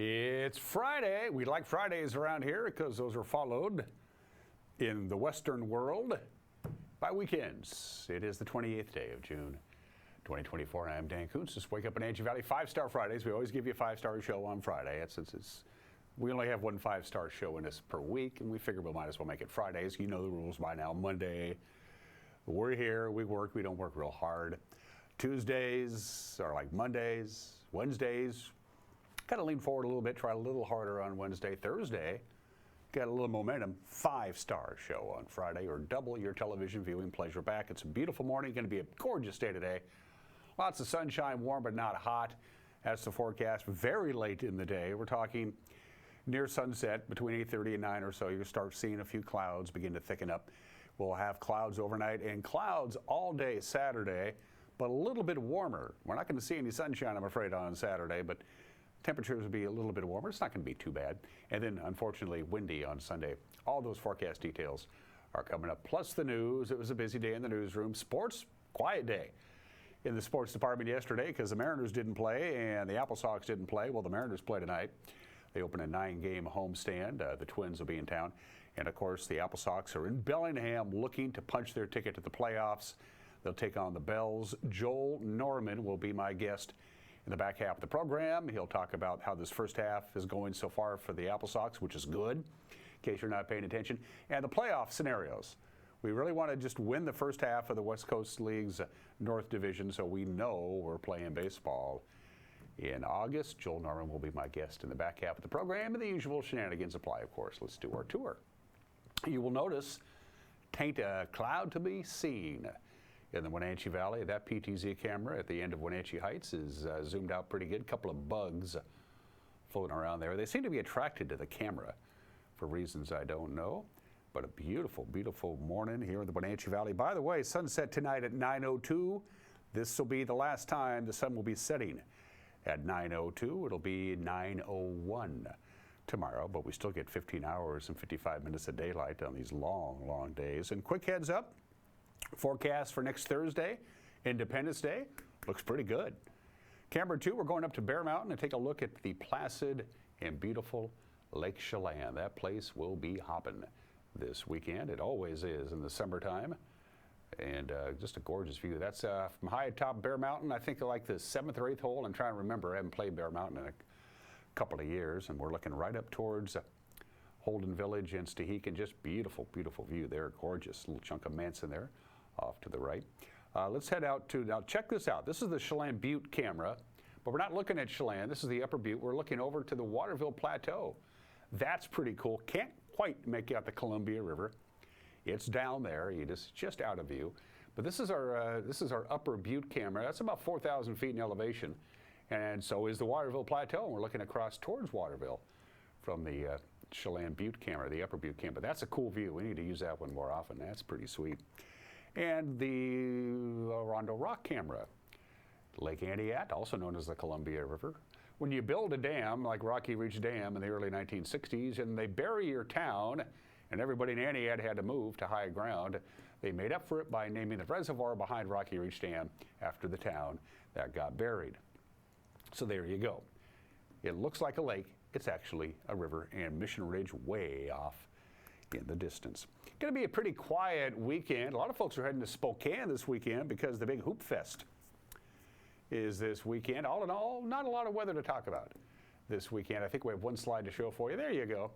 It's Friday. We like Fridays around here because those are followed in the Western world by weekends. It is the 28th day of June, 2024. I'm Dan Kuntz. Just wake up in Wenatchee Valley. 5-star Fridays. We always give you a 5-star show on Friday. We only have one 5-star show in us per week, and we figure we might as well make it Fridays. You know the rules by now. Monday, we're here. We work. We don't work real hard. Tuesdays are like Mondays. Wednesdays, kind of lean forward a little bit, try a little harder on Wednesday. Thursday, got a little momentum. 5-star show on Friday, or double your television viewing pleasure back. It's a beautiful morning. Going to be a gorgeous day today. Lots of sunshine, warm but not hot. That's the forecast. Very late in the day. We're talking near sunset, between 8:30 and 9 or so. You'll start seeing a few clouds begin to thicken up. We'll have clouds overnight and clouds all day Saturday, but a little bit warmer. We're not going to see any sunshine, I'm afraid, on Saturday, but temperatures will be a little bit warmer. It's not going to be too bad. And then, unfortunately, windy on Sunday. All those forecast details are coming up. Plus the news. It was a busy day in the newsroom. Sports, quiet day in the sports department yesterday because the Mariners didn't play and the Apple Sox didn't play. Well, the Mariners play tonight. They open a 9-game homestand. The Twins will be in town. And, of course, the Apple Sox are in Bellingham looking to punch their ticket to the playoffs. They'll take on the Bells. Joel Norman will be my guest in the back half of the program. He'll talk about how this first half is going so far for the Apple Sox, which is good, in case you're not paying attention, and the playoff scenarios. We really want to just win the first half of the West Coast League's North Division so we know we're playing baseball in August. Joel Norman will be my guest in the back half of the program, and the usual shenanigans apply, of course. Let's do our tour. You will notice, tain't a cloud to be seen in the Wenatchee Valley. That PTZ camera at the end of Wenatchee Heights is zoomed out pretty good. A couple of bugs floating around there. They seem to be attracted to the camera for reasons I don't know. But a beautiful, beautiful morning here in the Wenatchee Valley. By the way, sunset tonight at 9:02. This will be the last time the sun will be setting at 9:02. It'll be 9:01 tomorrow, but we still get 15 hours and 55 minutes of daylight on these long, long days. And quick heads up, forecast for next Thursday, Independence Day, looks pretty good. Camera 2, we're going up to Bear Mountain and take a look at the placid and beautiful Lake Chelan. That place will be hopping this weekend. It always is in the summertime. And just a gorgeous view. That's from high atop Bear Mountain. I think like the 7th or 8th hole. I'm trying to remember. I haven't played Bear Mountain in a couple of years. And we're looking right up towards Holden Village and Stehekin. Just beautiful, beautiful view there. Gorgeous little chunk of Manson there off to the right. Let's head out to, now check this out. This is the Chelan Butte camera, but we're not looking at Chelan. This is the Upper Butte. We're looking over to the Waterville Plateau. That's pretty cool. Can't quite make out the Columbia River. It's down there. It's just out of view. But this is our Upper Butte camera. That's about 4,000 feet in elevation. And so is the Waterville Plateau. And we're looking across towards Waterville from the Chelan Butte camera, the Upper Butte camera. That's a cool view. We need to use that one more often. That's pretty sweet. And the Rondo Rock camera, Lake Aniat, also known as the Columbia River. When you build a dam like Rocky Ridge Dam in the early 1960s and they bury your town, and everybody in Aniat had to move to high ground, they made up for it by naming the reservoir behind Rocky Ridge Dam after the town that got buried. So there you go. It looks like a lake. It's actually a river, and Mission Ridge way off in the distance. Going to be a pretty quiet weekend. A lot of folks are heading to Spokane this weekend because the big Hoop Fest is this weekend. All in all, not a lot of weather to talk about this weekend. I think we have one slide to show for you. There you go.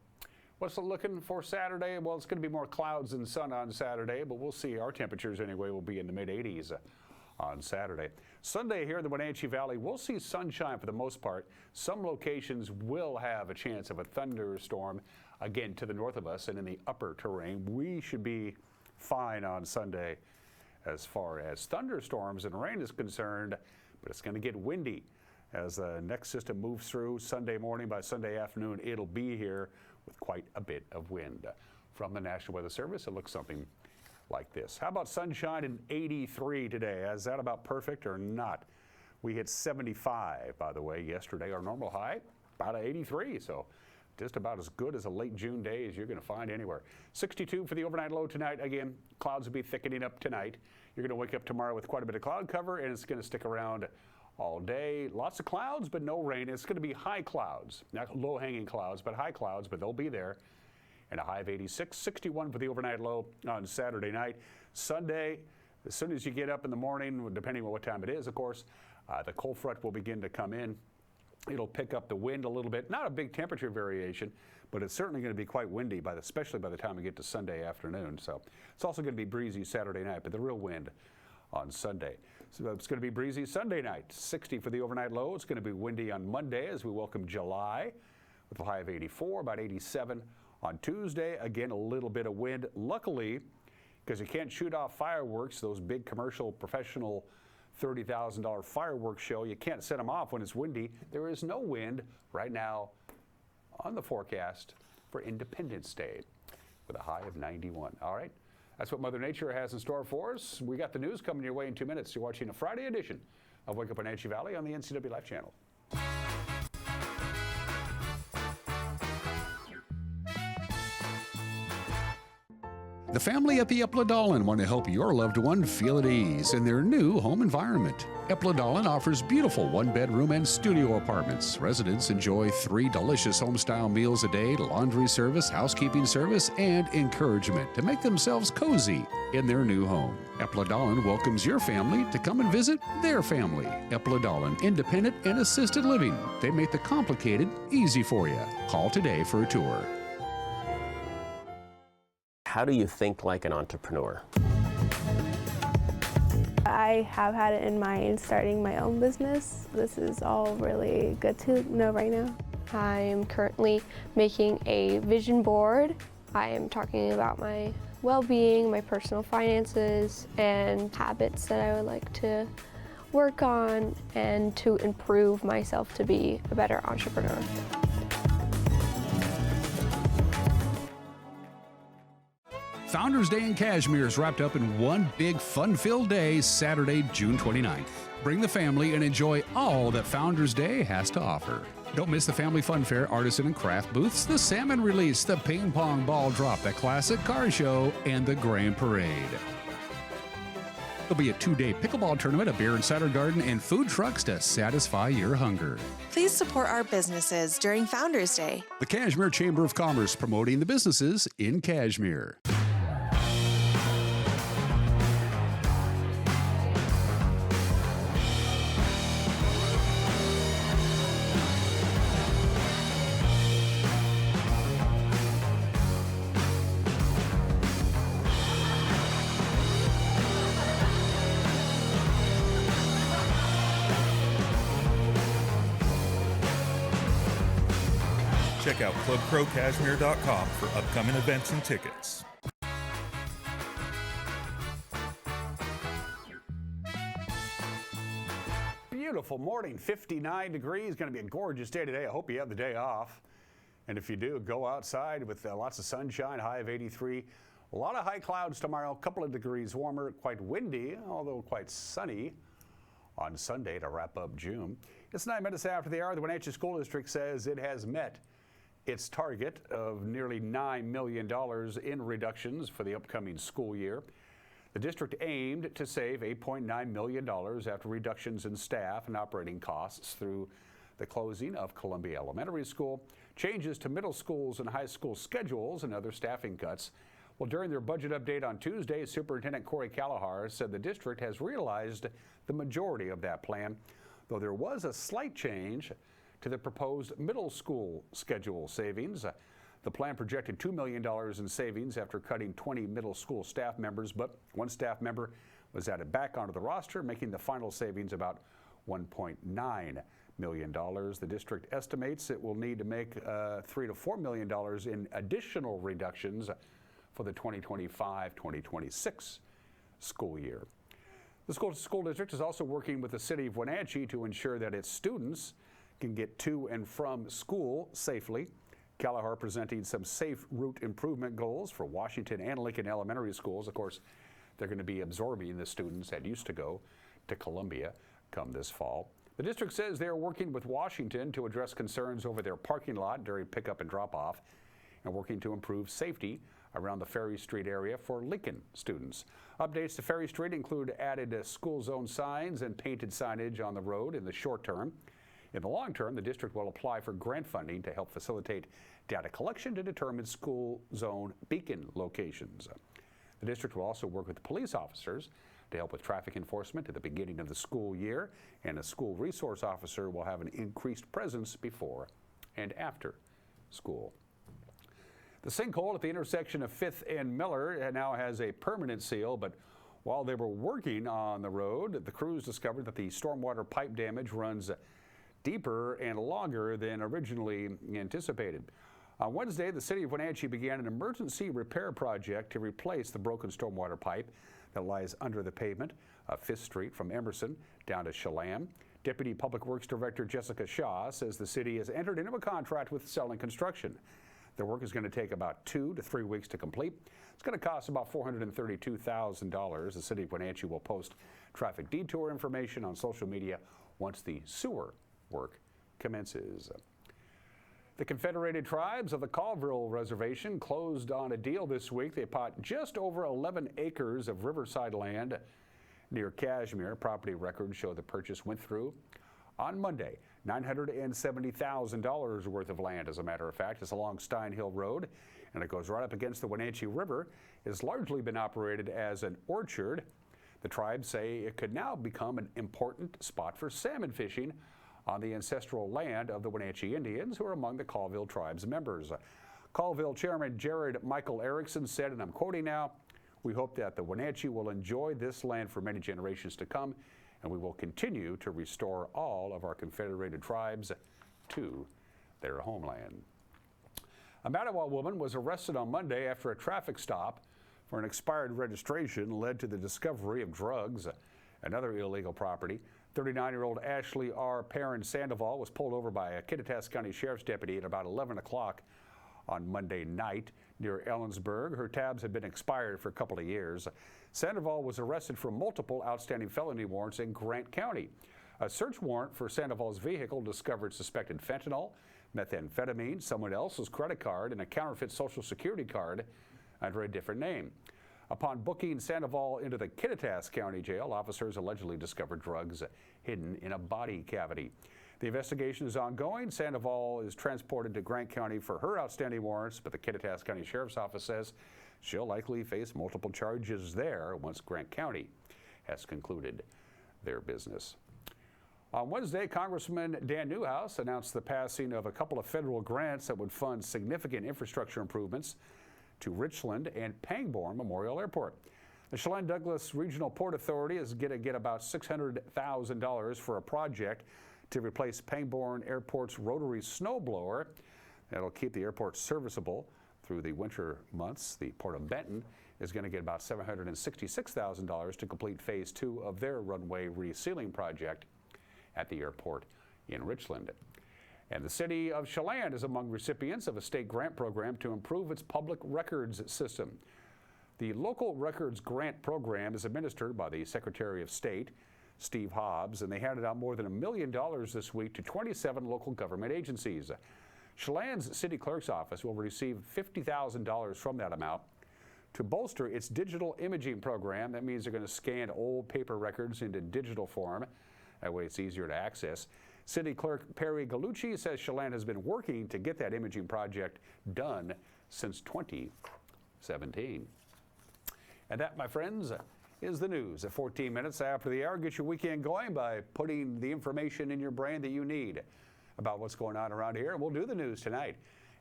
What's it looking for Saturday? Well, it's going to be more clouds than sun on Saturday, but we'll see. Our temperatures anyway will be in the mid-80s on Saturday. Sunday here in the Wenatchee Valley, we'll see sunshine for the most part. Some locations will have a chance of a thunderstorm, again, to the north of us and in the upper terrain. We should be fine on Sunday as far as thunderstorms and rain is concerned, but it's going to get windy as the next system moves through Sunday morning. By Sunday afternoon, it'll be here with quite a bit of wind. From the National Weather Service, it looks something like this. How about sunshine and 83 today? Is that about perfect or not? We hit 75, by the way, yesterday. Our normal high, about 83, so just about as good as a late June day as you're going to find anywhere. 62 for the overnight low tonight. Again, clouds will be thickening up tonight. You're going to wake up tomorrow with quite a bit of cloud cover, and it's going to stick around all day. Lots of clouds, but no rain. It's going to be high clouds, not low-hanging clouds, but high clouds, but they'll be there. And a high of 86, 61 for the overnight low on Saturday night. Sunday, as soon as you get up in the morning, depending on what time it is, of course, the cold front will begin to come in. It'll pick up the wind a little bit. Not a big temperature variation, but it's certainly going to be quite windy, especially by the time we get to Sunday afternoon. So it's also going to be breezy Saturday night, but the real wind on Sunday. So it's going to be breezy Sunday night, 60 for the overnight low. It's going to be windy on Monday as we welcome July with a high of 84, about 87 on Tuesday. Again, a little bit of wind. Luckily, because you can't shoot off fireworks, those big commercial professional $30,000 fireworks show, you can't set them off when it's windy. There is no wind right now on the forecast for Independence Day with a high of 91. All right, that's what Mother Nature has in store for us. We got the news coming your way in 2 minutes. You're watching a Friday edition of Wake Up Wenatchee Valley on the NCW Life Channel. The family at the Epladolin want to help your loved one feel at ease in their new home environment. Epladolin offers beautiful one-bedroom and studio apartments. Residents enjoy 3 delicious home-style meals a day, laundry service, housekeeping service, and encouragement to make themselves cozy in their new home. Epladolin welcomes your family to come and visit their family. Epladolin, independent and assisted living. They make the complicated easy for you. Call today for a tour. How do you think like an entrepreneur? I have had it in mind starting my own business. This is all really good to know right now. I am currently making a vision board. I am talking about my well-being, my personal finances, and habits that I would like to work on and to improve myself to be a better entrepreneur. Founders Day in Cashmere is wrapped up in one big fun-filled day, Saturday, June 29th. Bring the family and enjoy all that Founders Day has to offer. Don't miss the Family Fun Fair, artisan and craft booths, the salmon release, the ping pong ball drop, the classic car show, and the grand parade. There'll be a 2-day pickleball tournament, a beer and cider garden, and food trucks to satisfy your hunger. Please support our businesses during Founders Day. The Cashmere Chamber of Commerce, promoting the businesses in Cashmere. Check out clubcrowcashmere.com for upcoming events and tickets. Beautiful morning, 59 degrees. Going to be a gorgeous day today. I hope you have the day off. And if you do, go outside with lots of sunshine, high of 83. A lot of high clouds tomorrow, a couple of degrees warmer, quite windy, although quite sunny on Sunday to wrap up June. It's 9 minutes after the hour. The Wenatchee School District says it has met its target of nearly $9 million in reductions for the upcoming school year. The district aimed to save $8.9 million after reductions in staff and operating costs through the closing of Columbia Elementary School, changes to middle schools and high school schedules, and other staffing cuts. Well, during their budget update on Tuesday, Superintendent Corey Callahar said the district has realized the majority of that plan, though there was a slight change to the proposed middle school schedule savings. The plan projected $2 million in savings after cutting 20 middle school staff members, but one staff member was added back onto the roster, making the final savings about $1.9 million. The district estimates it will need to make $3 to $4 million in additional reductions for the 2025-2026 school year. The school district is also working with the city of Wenatchee to ensure that its students can get to and from school safely. Callahar presenting some safe route improvement goals for Washington and Lincoln elementary schools. Of course, they're going to be absorbing the students that used to go to Columbia come this fall. The district says they are working with Washington to address concerns over their parking lot during pickup and drop-off and working to improve safety around the Ferry Street area for Lincoln students. Updates to Ferry Street include added school zone signs and painted signage on the road in the short term. In the long term, the district will apply for grant funding to help facilitate data collection to determine school zone beacon locations. The district will also work with police officers to help with traffic enforcement at the beginning of the school year, and a school resource officer will have an increased presence before and after school. The sinkhole at the intersection of 5th and Miller now has a permanent seal, but while they were working on the road, the crews discovered that the stormwater pipe damage runs deeper and longer than originally anticipated. On Wednesday, the city of Wenatchee began an emergency repair project to replace the broken stormwater pipe that lies under the pavement of 5th Street from Emerson down to Chelan. Deputy Public Works Director Jessica Shaw says the city has entered into a contract with Selling Construction. The work is going to take about 2 to 3 weeks to complete. It's going to cost about $432,000. The city of Wenatchee will post traffic detour information on social media once the sewer work commences. The Confederated Tribes of the Colville Reservation closed on a deal this week. They bought just over 11 acres of riverside land near Cashmere. Property records show the purchase went through on Monday. $970,000 worth of land, as a matter of fact. It's along Stein Hill Road, and it goes right up against the Wenatchee River. It has largely been operated as an orchard. The tribes say it could now become an important spot for salmon fishing on the ancestral land of the Wenatchee Indians, who are among the Colville Tribe's members. Colville Chairman Jared Michael Erickson said, and I'm quoting now, "We hope that the Wenatchee will enjoy this land for many generations to come, and we will continue to restore all of our Confederated tribes to their homeland." A Mattawa woman was arrested on Monday after a traffic stop for an expired registration led to the discovery of drugs and other illegal property. 39-year-old Ashley R. Perrin Sandoval was pulled over by a Kittitas County Sheriff's deputy at about 11 o'clock on Monday night near Ellensburg. Her tabs had been expired for a couple of years. Sandoval was arrested for multiple outstanding felony warrants in Grant County. A search warrant for Sandoval's vehicle discovered suspected fentanyl, methamphetamine, someone else's credit card, and a counterfeit Social Security card under a different name. Upon booking Sandoval into the Kittitas County Jail, officers allegedly discovered drugs hidden in a body cavity. The investigation is ongoing. Sandoval is transported to Grant County for her outstanding warrants, but the Kittitas County Sheriff's Office says she'll likely face multiple charges there once Grant County has concluded their business. On Wednesday, Congressman Dan Newhouse announced the passing of a couple of federal grants that would fund significant infrastructure improvements to Richland and Pangbourne Memorial Airport. The Chelan-Douglas Regional Port Authority is going to get about $600,000 for a project to replace Pangbourne Airport's rotary snowblower. That'll keep the airport serviceable through the winter months. The Port of Benton is going to get about $766,000 to complete phase 2 of their runway resealing project at the airport in Richland. And the city of Chelan is among recipients of a state grant program to improve its public records system. The Local Records Grant Program is administered by the Secretary of State, Steve Hobbs, and they handed out more than $1 million this week to 27 local government agencies. Chelan's city clerk's office will receive $50,000 from that amount to bolster its digital imaging program. That means they're going to scan old paper records into digital form. That way it's easier to access. City Clerk Perry Gallucci says Chelan has been working to get that imaging project done since 2017. And that, my friends, is the news. At 14 minutes after the hour, get your weekend going by putting the information in your brain that you need about what's going on around here. And we'll do the news tonight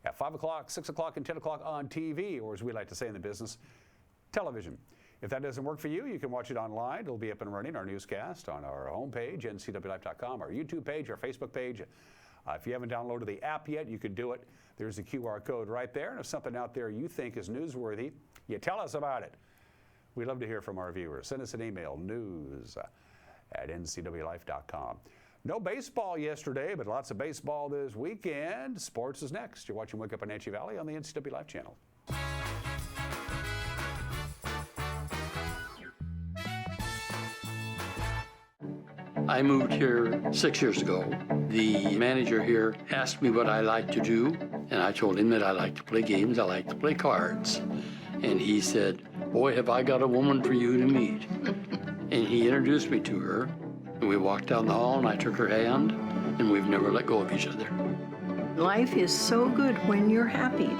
at 5 o'clock, 6 o'clock, and 10 o'clock on TV, or as we like to say in the business, television. If that doesn't work for you, you can watch it online. It'll be up and running, our newscast on our homepage, ncwlife.com, our YouTube page, our Facebook page. If you haven't downloaded the app yet, you can do it. There's the QR code right there. And if something out there you think is newsworthy, you tell us about it. We'd love to hear from our viewers. Send us an email, news@ncwlife.com. No baseball yesterday, but lots of baseball this weekend. Sports is next. You're watching Wake Up Wenatchee Valley on the NCW Life channel. I moved here 6 years ago. The manager here asked me what I like to do, and I told him that I like to play games, I like to play cards. and he said, "Boy, have I got a woman for you to meet." And he introduced me to her, and we walked down the hall, and I took her hand, and we've never let go of each other. Life is so good when you're happy,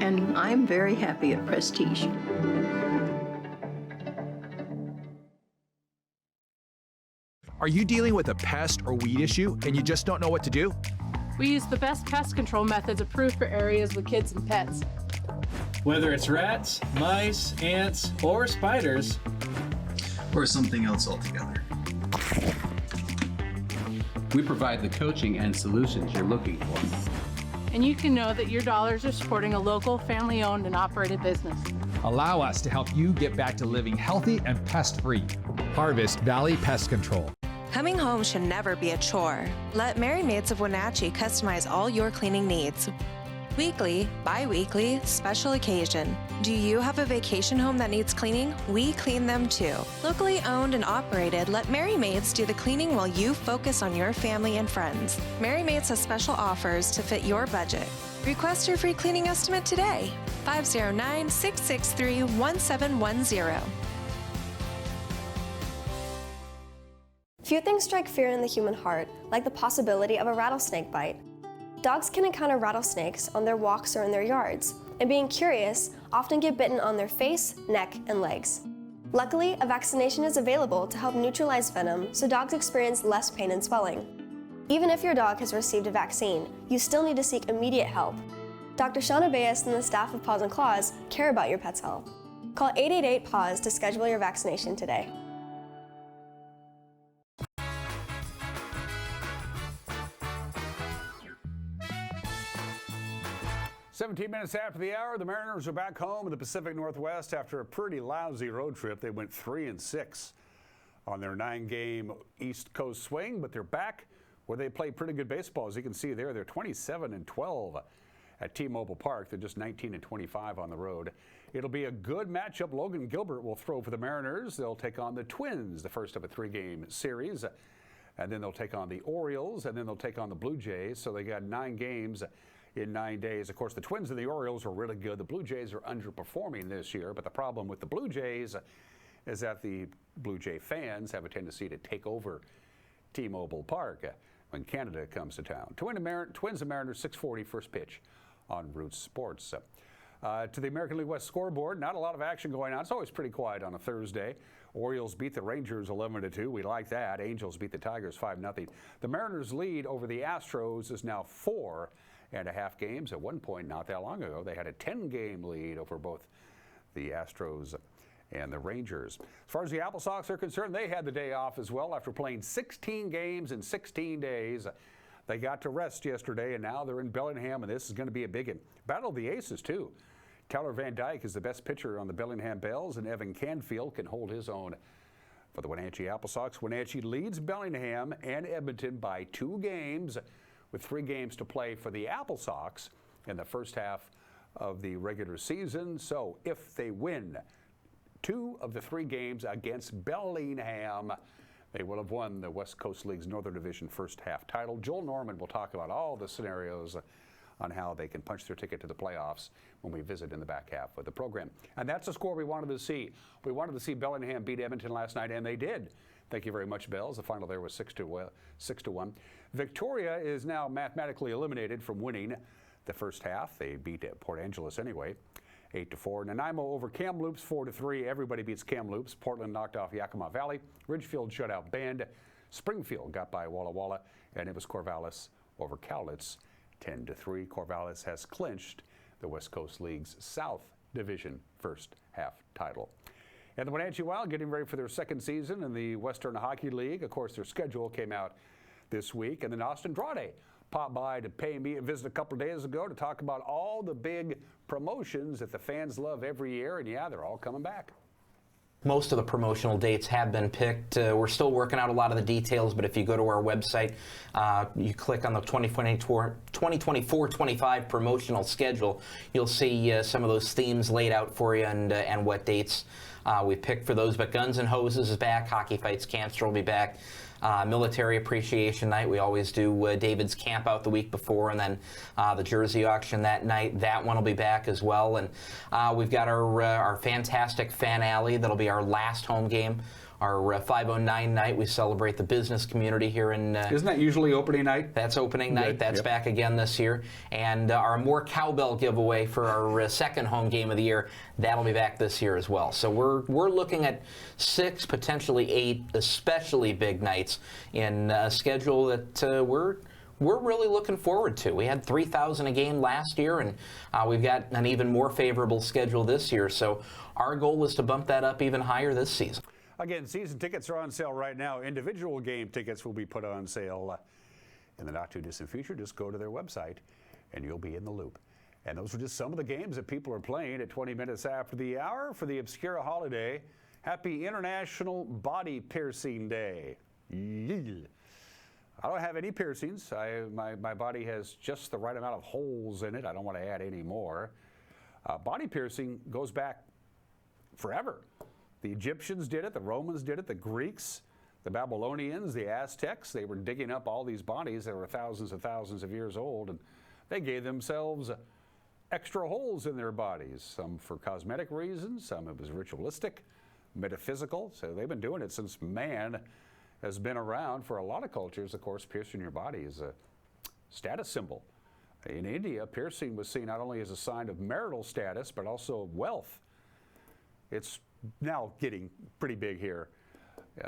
and I'm very happy at Prestige. Are you dealing with a pest or weed issue and you just don't know what to do? We use the best pest control methods approved for areas with kids and pets. Whether it's rats, mice, ants, or spiders, or something else altogether. We provide the coaching and solutions you're looking for. And you can know that your dollars are supporting a local, family-owned and operated business. Allow us to help you get back to living healthy and pest-free. Harvest Valley Pest Control. Coming home should never be a chore. Let Merry Maids of Wenatchee customize all your cleaning needs. Weekly, bi-weekly, special occasion. Do you have a vacation home that needs cleaning? We clean them too. Locally owned and operated, let Merry Maids do the cleaning while you focus on your family and friends. Merry Maids has special offers to fit your budget. Request your free cleaning estimate today. 509-663-1710. Few things strike fear in the human heart, like the possibility of a rattlesnake bite. Dogs can encounter rattlesnakes on their walks or in their yards, and being curious, often get bitten on their face, neck, and legs. Luckily, a vaccination is available to help neutralize venom so dogs experience less pain and swelling. Even if your dog has received a vaccine, you still need to seek immediate help. Dr. Shauna Bayes and the staff of Paws and Claws care about your pet's health. Call 888-PAWS to schedule your vaccination today. 17 minutes after the hour, the Mariners are back home in the Pacific Northwest after a pretty lousy road trip. They went 3-6 on their 9-game East Coast swing, but they're back where they play pretty good baseball. As you can see there, they're 27-12 at T-Mobile Park. They're just 19-25 on the road. It'll be a good matchup. Logan Gilbert will throw for the Mariners. They'll take on the Twins, the first of a 3-game series. And then they'll take on the Orioles, and then they'll take on the Blue Jays. So they got 9 games in 9 days. Of course, the Twins and the Orioles are really good. The Blue Jays are underperforming this year, but the problem with the Blue Jays is that the Blue Jay fans have a tendency to take over T-Mobile Park when Canada comes to town. Twins and Mariners, 6:40 first pitch on Roots Sports. To the American League West scoreboard, not a lot of action going on. It's always pretty quiet on a Thursday. Orioles beat the Rangers 11-2. We like that. Angels beat the Tigers 5-0. The Mariners' lead over the Astros is now 4.5 games. At one point, not that long ago, they had a 10-game lead over both the Astros and the Rangers. As far as the Apple Sox are concerned, they had the day off as well after playing 16 games in 16 days. They got to rest yesterday, and now they're in Bellingham, and this is going to be a big one. Battle of the Aces, too. Tyler Van Dyke is the best pitcher on the Bellingham Bells, and Evan Canfield can hold his own for the Wenatchee Apple Sox. Wenatchee leads Bellingham and Edmonton by 2 games, with 3 games to play for the Apple Sox in the first half of the regular season. So if they win 2 of the 3 games against Bellingham, they will have won the West Coast League's Northern Division first half title. Joel Norman will talk about all the scenarios on how they can punch their ticket to the playoffs when we visit in the back half of the program. And that's the score we wanted to see. We wanted to see Bellingham beat Edmonton last night, and they did. Thank you very much, Bells. The final there was 6-1. Victoria is now mathematically eliminated from winning the first half. They beat Port Angeles anyway, 8-4. Nanaimo over Kamloops, 4-3. Everybody beats Kamloops. Portland knocked off Yakima Valley. Ridgefield shut out Bend. Springfield got by Walla Walla, and it was Corvallis over Cowlitz, 10-3. Corvallis has clinched the West Coast League's South Division first half title. And the Wenatchee Wild getting ready for their second season in the Western Hockey League. Of course, their schedule came out this week. And then Austin Drade popped by to pay me a visit a couple of days ago to talk about all the big promotions that the fans love every year. And yeah, they're all coming back. Most of the promotional dates have been picked. We're still working out a lot of the details, but if you go to our website, you click on the 2024-25 promotional schedule, you'll see some of those themes laid out for you and what dates we picked for those. But Guns N' Hoses is back. Hockey Fights Cancer will be back. Military Appreciation Night. We always do David's Camp Out the week before, and then the Jersey Auction that night. That one will be back as well. And we've got our fantastic Fan Alley. That'll be our last home game. Our 509 night, we celebrate the business community here in... Isn't that usually opening night? That's opening night. That's back again this year. And our More Cowbell giveaway for our second home game of the year, that'll be back this year as well. So we're looking at 6, potentially 8, especially big nights in a schedule that we're really looking forward to. We had 3,000 a game last year, and we've got an even more favorable schedule this year. So our goal is to bump that up even higher this season. Again, season tickets are on sale right now. Individual game tickets will be put on sale in the not-too-distant future. Just go to their website, and you'll be in the loop. And those are just some of the games that people are playing at 20 minutes after the hour for the Obscura holiday. Happy International Body Piercing Day. Yeah. I don't have any piercings. My body has just the right amount of holes in it. I don't want to add any more. Body piercing goes back forever. The Egyptians did it, the Romans did it, the Greeks, the Babylonians, the Aztecs. They were digging up all these bodies that were thousands and thousands of years old, and they gave themselves extra holes in their bodies, some for cosmetic reasons, some it was ritualistic, metaphysical. So they've been doing it since man has been around. For a lot of cultures, of course, piercing your body is a status symbol. In India, piercing was seen not only as a sign of marital status, but also wealth. It's now getting pretty big here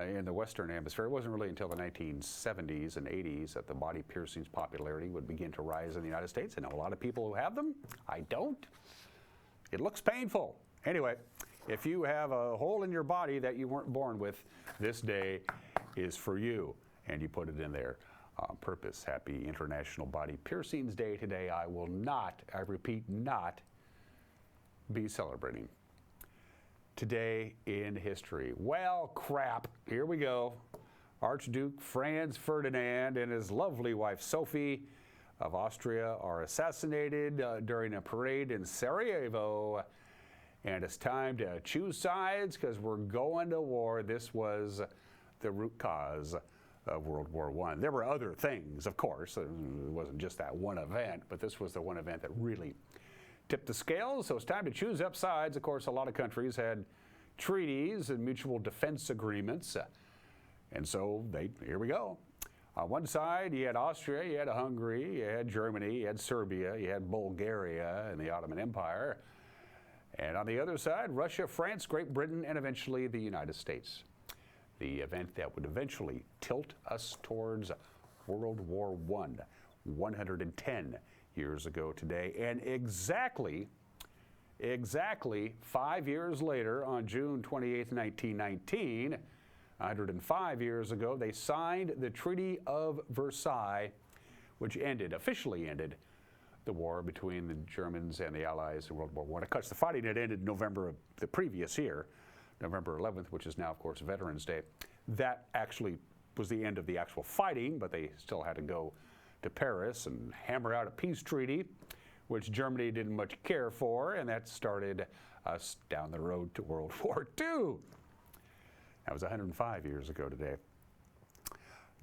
in the Western Hemisphere. It wasn't really until the 1970s and 80s that the body piercing's popularity would begin to rise in the United States. I know a lot of people who have them. I don't. It looks painful. Anyway, if you have a hole in your body that you weren't born with, this day is for you, and you put it in there on purpose. Happy International Body Piercings Day today. I will not, I repeat, not be celebrating today in history. Well, crap. Here we go. Archduke Franz Ferdinand and his lovely wife Sophie of Austria are assassinated during a parade in Sarajevo. And it's time to choose sides because we're going to war. This was the root cause of World War I. There were other things, of course. It wasn't just that one event, but this was the one event that really tipped the scales. So it's time to choose up sides. Of course, a lot of countries had treaties and mutual defense agreements. And so here we go. On one side, you had Austria, you had Hungary, you had Germany, you had Serbia, you had Bulgaria and the Ottoman Empire. And on the other side, Russia, France, Great Britain, and eventually the United States. The event that would eventually tilt us towards World War I, 110 years ago today. And exactly 5 years later, on June 28, 1919, 105 years ago, they signed the Treaty of Versailles, which officially ended the war between the Germans and the Allies in World War I. Of course, the fighting had ended in November of the previous year, November 11th, which is now, of course, Veterans Day. That actually was the end of the actual fighting, but they still had to go to Paris and hammer out a peace treaty, which Germany didn't much care for, and that started us down the road to World War II. That was 105 years ago today.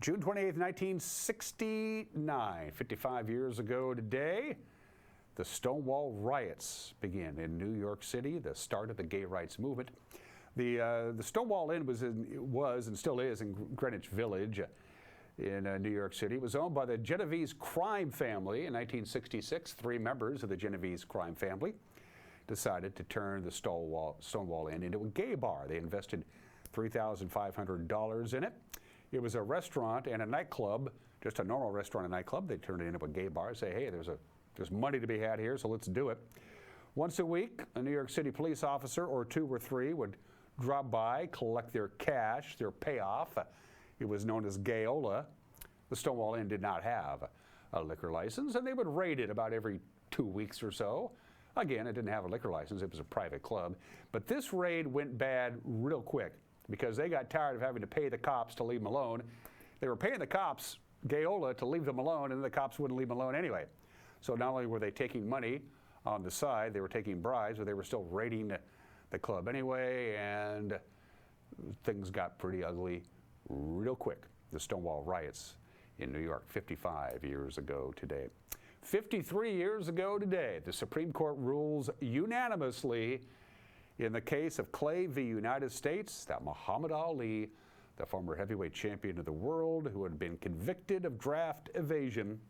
June 28, 1969, 55 years ago today, the Stonewall riots begin in New York City, the start of the gay rights movement. The Stonewall Inn was and still is in Greenwich Village in New York City. It was owned by the Genovese crime family. In 1966, 3 members of the Genovese crime family decided to turn the Stonewall Inn into a gay bar. They invested $3,500 in it. It was a restaurant and a nightclub, just a normal restaurant and nightclub. They turned it into a gay bar, say, hey, there's money to be had here, so let's do it. Once a week, a New York City police officer, or 2 or 3, would drop by, collect their cash, their payoff. It was known as gayola. The Stonewall Inn did not have a liquor license, and they would raid it about every 2 weeks or so. Again, it didn't have a liquor license. It was a private club. But this raid went bad real quick because they got tired of having to pay the cops to leave them alone. They were paying the cops, gayola, to leave them alone, and the cops wouldn't leave them alone anyway. So not only were they taking money on the side, they were taking bribes, but they were still raiding the club anyway, and things got pretty ugly real quick. the Stonewall riots in New York 55 years ago today. 53 years ago today, the Supreme Court rules unanimously in the case of Clay v. United States that Muhammad Ali, the former heavyweight champion of the world who had been convicted of draft evasion,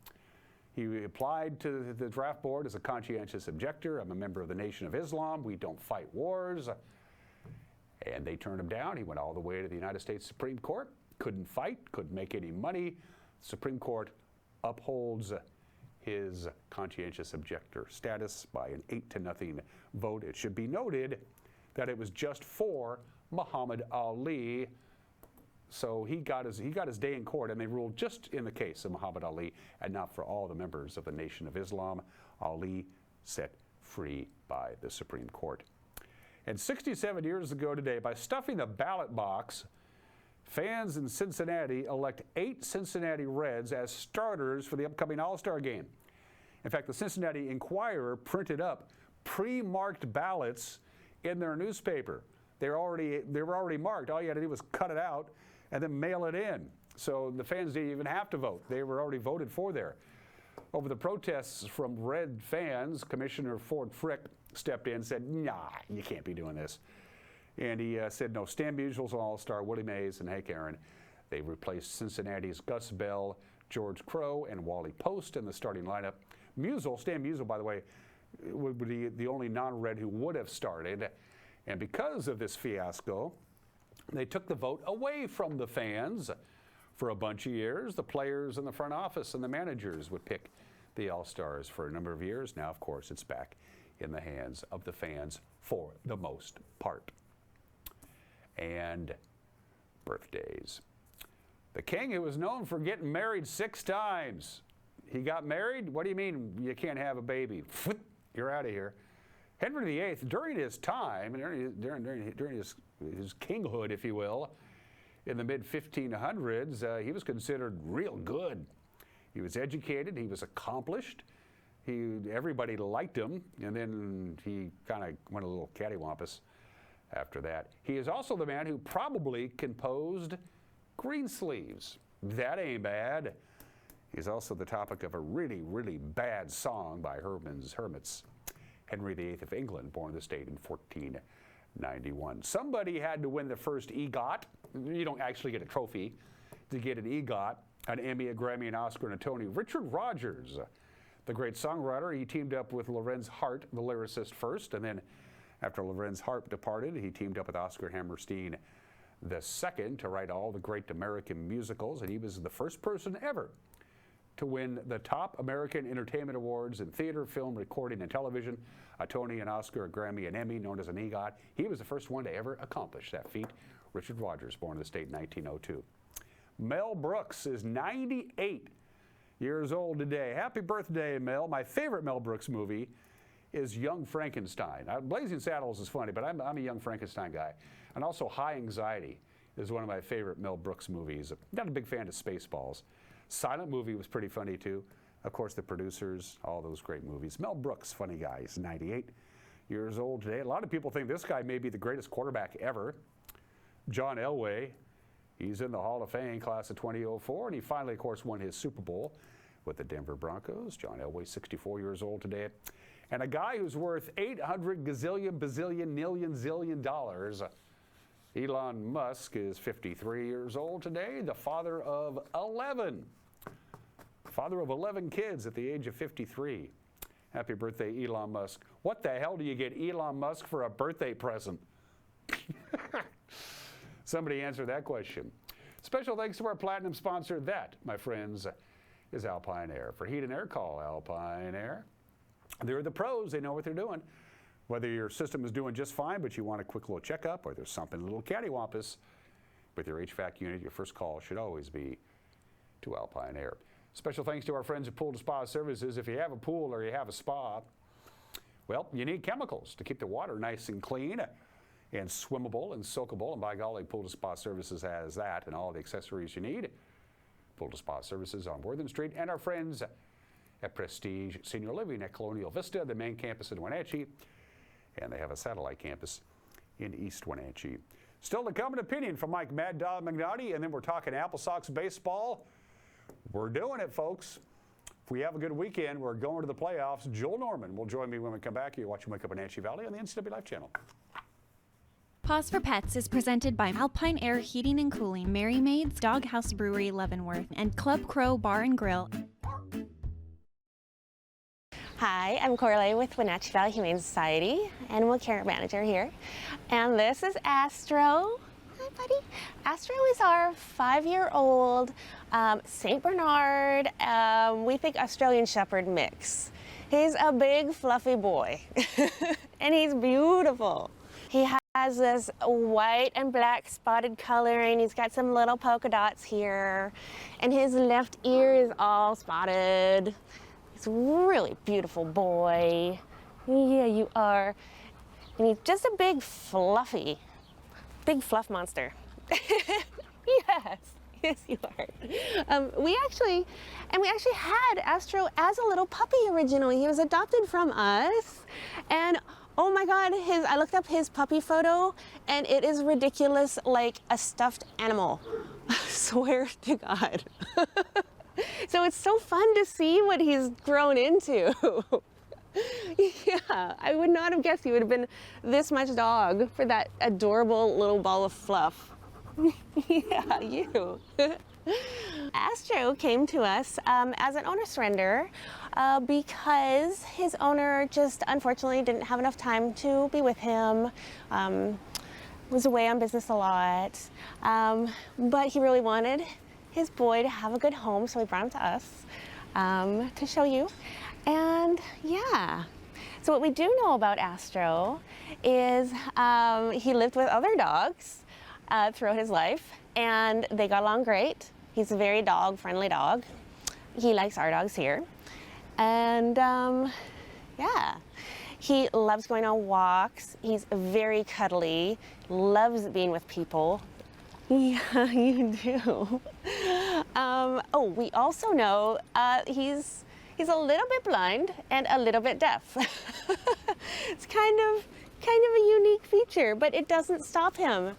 he applied to the draft board as a conscientious objector. I'm a member of the Nation of Islam. We don't fight wars. And they turned him down. He went all the way to the United States Supreme Court. Couldn't fight, couldn't make any money. The Supreme Court upholds his conscientious objector status by an 8-0 vote. It should be noted that it was just for Muhammad Ali. So he got his day in court, and they ruled just in the case of Muhammad Ali and not for all the members of the Nation of Islam. Ali set free by the Supreme Court. And 67 years ago today, by stuffing the ballot box, fans in Cincinnati elect 8 Cincinnati Reds as starters for the upcoming All-Star game. In fact, the Cincinnati Enquirer printed up pre-marked ballots in their newspaper. They were already marked. All you had to do was cut it out and then mail it in. So the fans didn't even have to vote. They were already voted for there. Over the protests from Red fans, Commissioner Ford Frick stepped in and said, nah, you can't be doing this. And he said, no, Stan Musial's an all-star, Willie Mays and Hank Aaron. They replaced Cincinnati's Gus Bell, George Crowe, and Wally Post in the starting lineup. Stan Musial, by the way, would be the only non-Red who would have started. And because of this fiasco, they took the vote away from the fans. For a bunch of years, the players in the front office and the managers would pick the All-Stars for a number of years. Now, of course, it's back in the hands of the fans for the most part. And birthdays. The king, who was known for getting married 6 times. He got married? What do you mean you can't have a baby? You're out of here. Henry VIII, during his time, during his kinghood, if you will, in the mid-1500s, he was considered real good. He was educated, he was accomplished, everybody liked him, and then he kind of went a little cattywampus after that. He is also the man who probably composed Greensleeves. That ain't bad. He's also the topic of a really, really bad song by Herman's Hermits. Henry VIII of England, born in the state in 1491. Somebody had to win the first EGOT. You don't actually get a trophy to get an EGOT, an Emmy, a Grammy, an Oscar, and a Tony. Richard Rodgers, the great songwriter, he teamed up with Lorenz Hart, the lyricist, first, and then after Lorenz Hart departed, he teamed up with Oscar Hammerstein II to write all the great American musicals, and he was the first person ever to win the top American Entertainment Awards in theater, film, recording, and television, a Tony, an Oscar, a Grammy, an Emmy, known as an EGOT. He was the first one to ever accomplish that feat. Richard Rodgers, born in the state in 1902. Mel Brooks is 98 years old today. Happy birthday, Mel. My favorite Mel Brooks movie is Young Frankenstein. Blazing Saddles is funny, but I'm a Young Frankenstein guy. And also High Anxiety is one of my favorite Mel Brooks movies. Not a big fan of Spaceballs. Silent Movie was pretty funny too. Of course, The Producers, all those great movies. Mel Brooks, funny guy. He's 98 years old today. A lot of people think this guy may be the greatest quarterback ever. John Elway, he's in the Hall of Fame, class of 2004, and he finally, of course, won his Super Bowl with the Denver Broncos. John Elway, 64 years old today. And a guy who's worth 800 gazillion, bazillion, million, zillion dollars. Elon Musk is 53 years old today, the father of 11. Father of 11 kids at the age of 53. Happy birthday, Elon Musk. What the hell do you get Elon Musk for a birthday present? Somebody answer that question. Special thanks to our platinum sponsor. That, my friends, is Alpine Air. For heat and air, call Alpine Air. They're the pros. They know what they're doing. Whether your system is doing just fine, but you want a quick little checkup, or there's something a little cattywampus with your HVAC unit, your first call should always be to Alpine Air. Special thanks to our friends at Pool to Spa Services. If you have a pool or you have a spa, well, you need chemicals to keep the water nice and clean and swimmable and soakable. And by golly, Pool to Spa Services has that and all the accessories you need. Pool to Spa Services on Worthing Street, and our friends at Prestige Senior Living at Colonial Vista, the main campus in Wenatchee, and they have a satellite campus in East Wenatchee. Still to come, an opinion from Mike Mad Dog McNaughty, and then we're talking Apple Sox baseball. We're doing it, folks. If we have a good weekend, we're going to the playoffs. Joel Norman will join me when we come back. You're watching Wake Up Wenatchee Valley on the NCW Life channel. Pause for Pets is presented by Alpine Air Heating and Cooling, Merry Maids, Doghouse Brewery, Leavenworth, and Club Crow Bar and Grill. Hi, I'm Coralie with Wenatchee Valley Humane Society, Animal Care Manager here. And this is Astro. Hi, buddy. Astro is our 5-year-old St. Bernard, we think Australian Shepherd mix. He's a big, fluffy boy, and he's beautiful. He has this white and black spotted coloring. He's got some little polka dots here, and his left ear is all spotted. He's a really beautiful boy. Yeah, you are. And he's just a big fluff monster. Yes, you are. We actually had Astro as a little puppy originally. He was adopted from us, and oh my God, I looked up his puppy photo, and it is ridiculous, like a stuffed animal. I swear to God. So it's so fun to see what he's grown into. Yeah, I would not have guessed he would have been this much dog for that adorable little ball of fluff. Yeah, you. Astro came to us as an owner surrender because his owner just unfortunately didn't have enough time to be with him. Was away on business a lot, but he really wanted his boy to have a good home, so we brought him to us to show you. And yeah, so what we do know about Astro is he lived with other dogs throughout his life, and they got along great. He's a very dog-friendly dog. He likes our dogs here. And yeah, he loves going on walks. He's very cuddly, loves being with people. Yeah, you do. Oh, we also know he's a little bit blind and a little bit deaf. It's kind of a unique feature, but it doesn't stop him.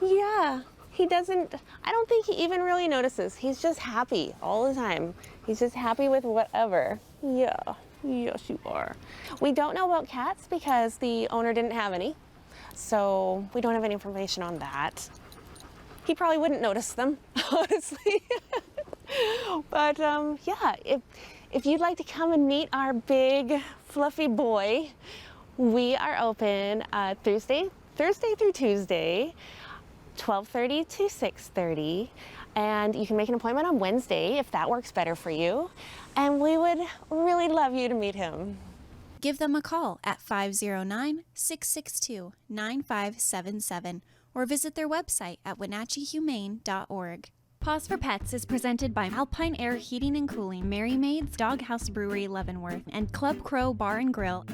Yeah, he doesn't, I don't think he even really notices. He's just happy all the time. He's just happy with whatever. Yeah, yes you are. We don't know about cats because the owner didn't have any, so we don't have any information on that. He probably wouldn't notice them, honestly. But yeah, if you'd like to come and meet our big fluffy boy, we are open Thursday through Tuesday, 12:30 to 6:30, and you can make an appointment on Wednesday if that works better for you, and we would really love you to meet him. Give them a call at 509-662-9577 or visit their website at wenatcheehumane.org. Pause for Pets is presented by Alpine Air Heating and Cooling, Merry Maids, Doghouse Brewery, Leavenworth, and Club Crow Bar and Grill.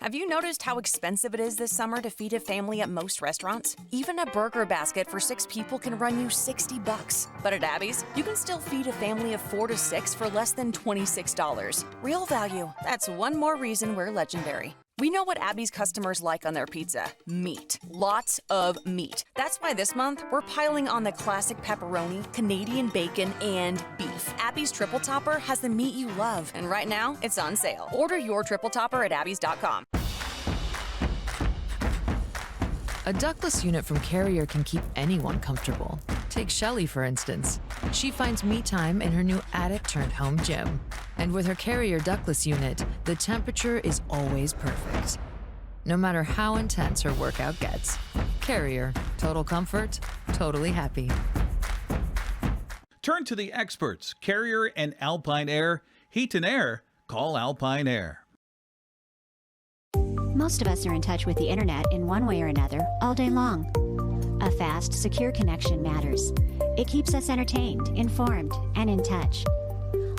Have you noticed how expensive it is this summer to feed a family at most restaurants? Even a burger basket for 6 people can run you $60. But at Abby's, you can still feed a family of 4 to 6 for less than $26. Real value. That's one more reason we're legendary. We know what Abby's customers like on their pizza. Meat. Lots of meat. That's why this month, we're piling on the classic pepperoni, Canadian bacon, and beef. Abby's Triple Topper has the meat you love, and right now, it's on sale. Order your Triple Topper at abbys.com. A ductless unit from Carrier can keep anyone comfortable. Take Shelly, for instance. She finds me time in her new attic-turned-home gym. And with her Carrier ductless unit, the temperature is always perfect. No matter how intense her workout gets. Carrier. Total comfort, totally happy. Turn to the experts, Carrier and Alpine Air. Heat and air, call Alpine Air. Most of us are in touch with the internet in one way or another all day long. A fast, secure connection matters. It keeps us entertained, informed, and in touch.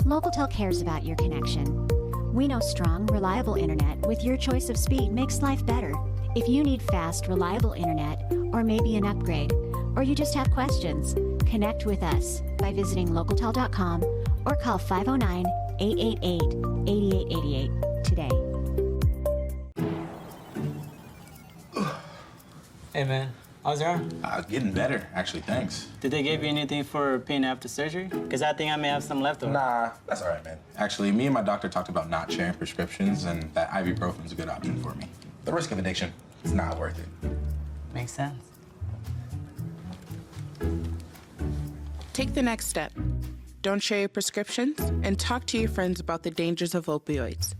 Locatel cares about your connection. We know strong, reliable internet with your choice of speed makes life better. If you need fast, reliable internet, or maybe an upgrade, or you just have questions, connect with us by visiting locatel.com or call 509 888-8888 today. Hey man, how's your arm? Getting better, actually, thanks. Did they give you anything for pain after surgery? Because I think I may have some left over. Nah, that's all right, man. Actually, me and my doctor talked about not sharing prescriptions, and that ibuprofen's a good option for me. The risk of addiction, it's not worth it. Makes sense. Take the next step. Don't share your prescriptions and talk to your friends about the dangers of opioids.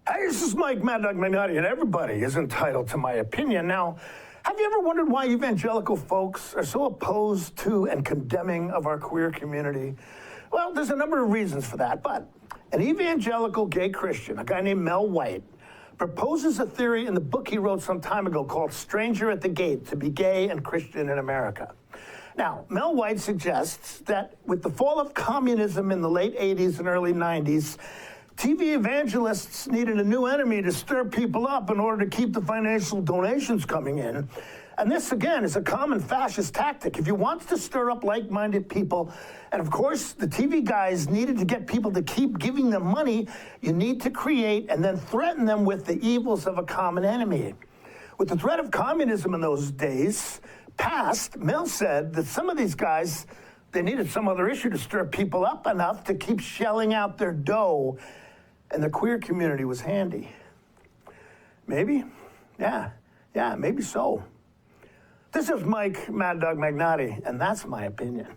Hey, this is Mike Mad Dog Magnotti, and everybody is entitled to my opinion. Now, have you ever wondered why evangelical folks are so opposed to and condemning of our queer community? Well, there's a number of reasons for that, but an evangelical gay Christian, a guy named Mel White, proposes a theory in the book he wrote some time ago called Stranger at the Gate, to be gay and Christian in America. Now, Mel White suggests that with the fall of communism in the late 80s and early 90s, TV evangelists needed a new enemy to stir people up in order to keep the financial donations coming in. And this, again, is a common fascist tactic. If you want to stir up like-minded people, and of course, the TV guys needed to get people to keep giving them money, you need to create and then threaten them with the evils of a common enemy. With the threat of communism in those days past, Mel said that some of these guys, they needed some other issue to stir people up enough to keep shelling out their dough, and the queer community was handy. Maybe? Yeah, maybe so. This is Mike Mad Dog Magnotti, and that's my opinion.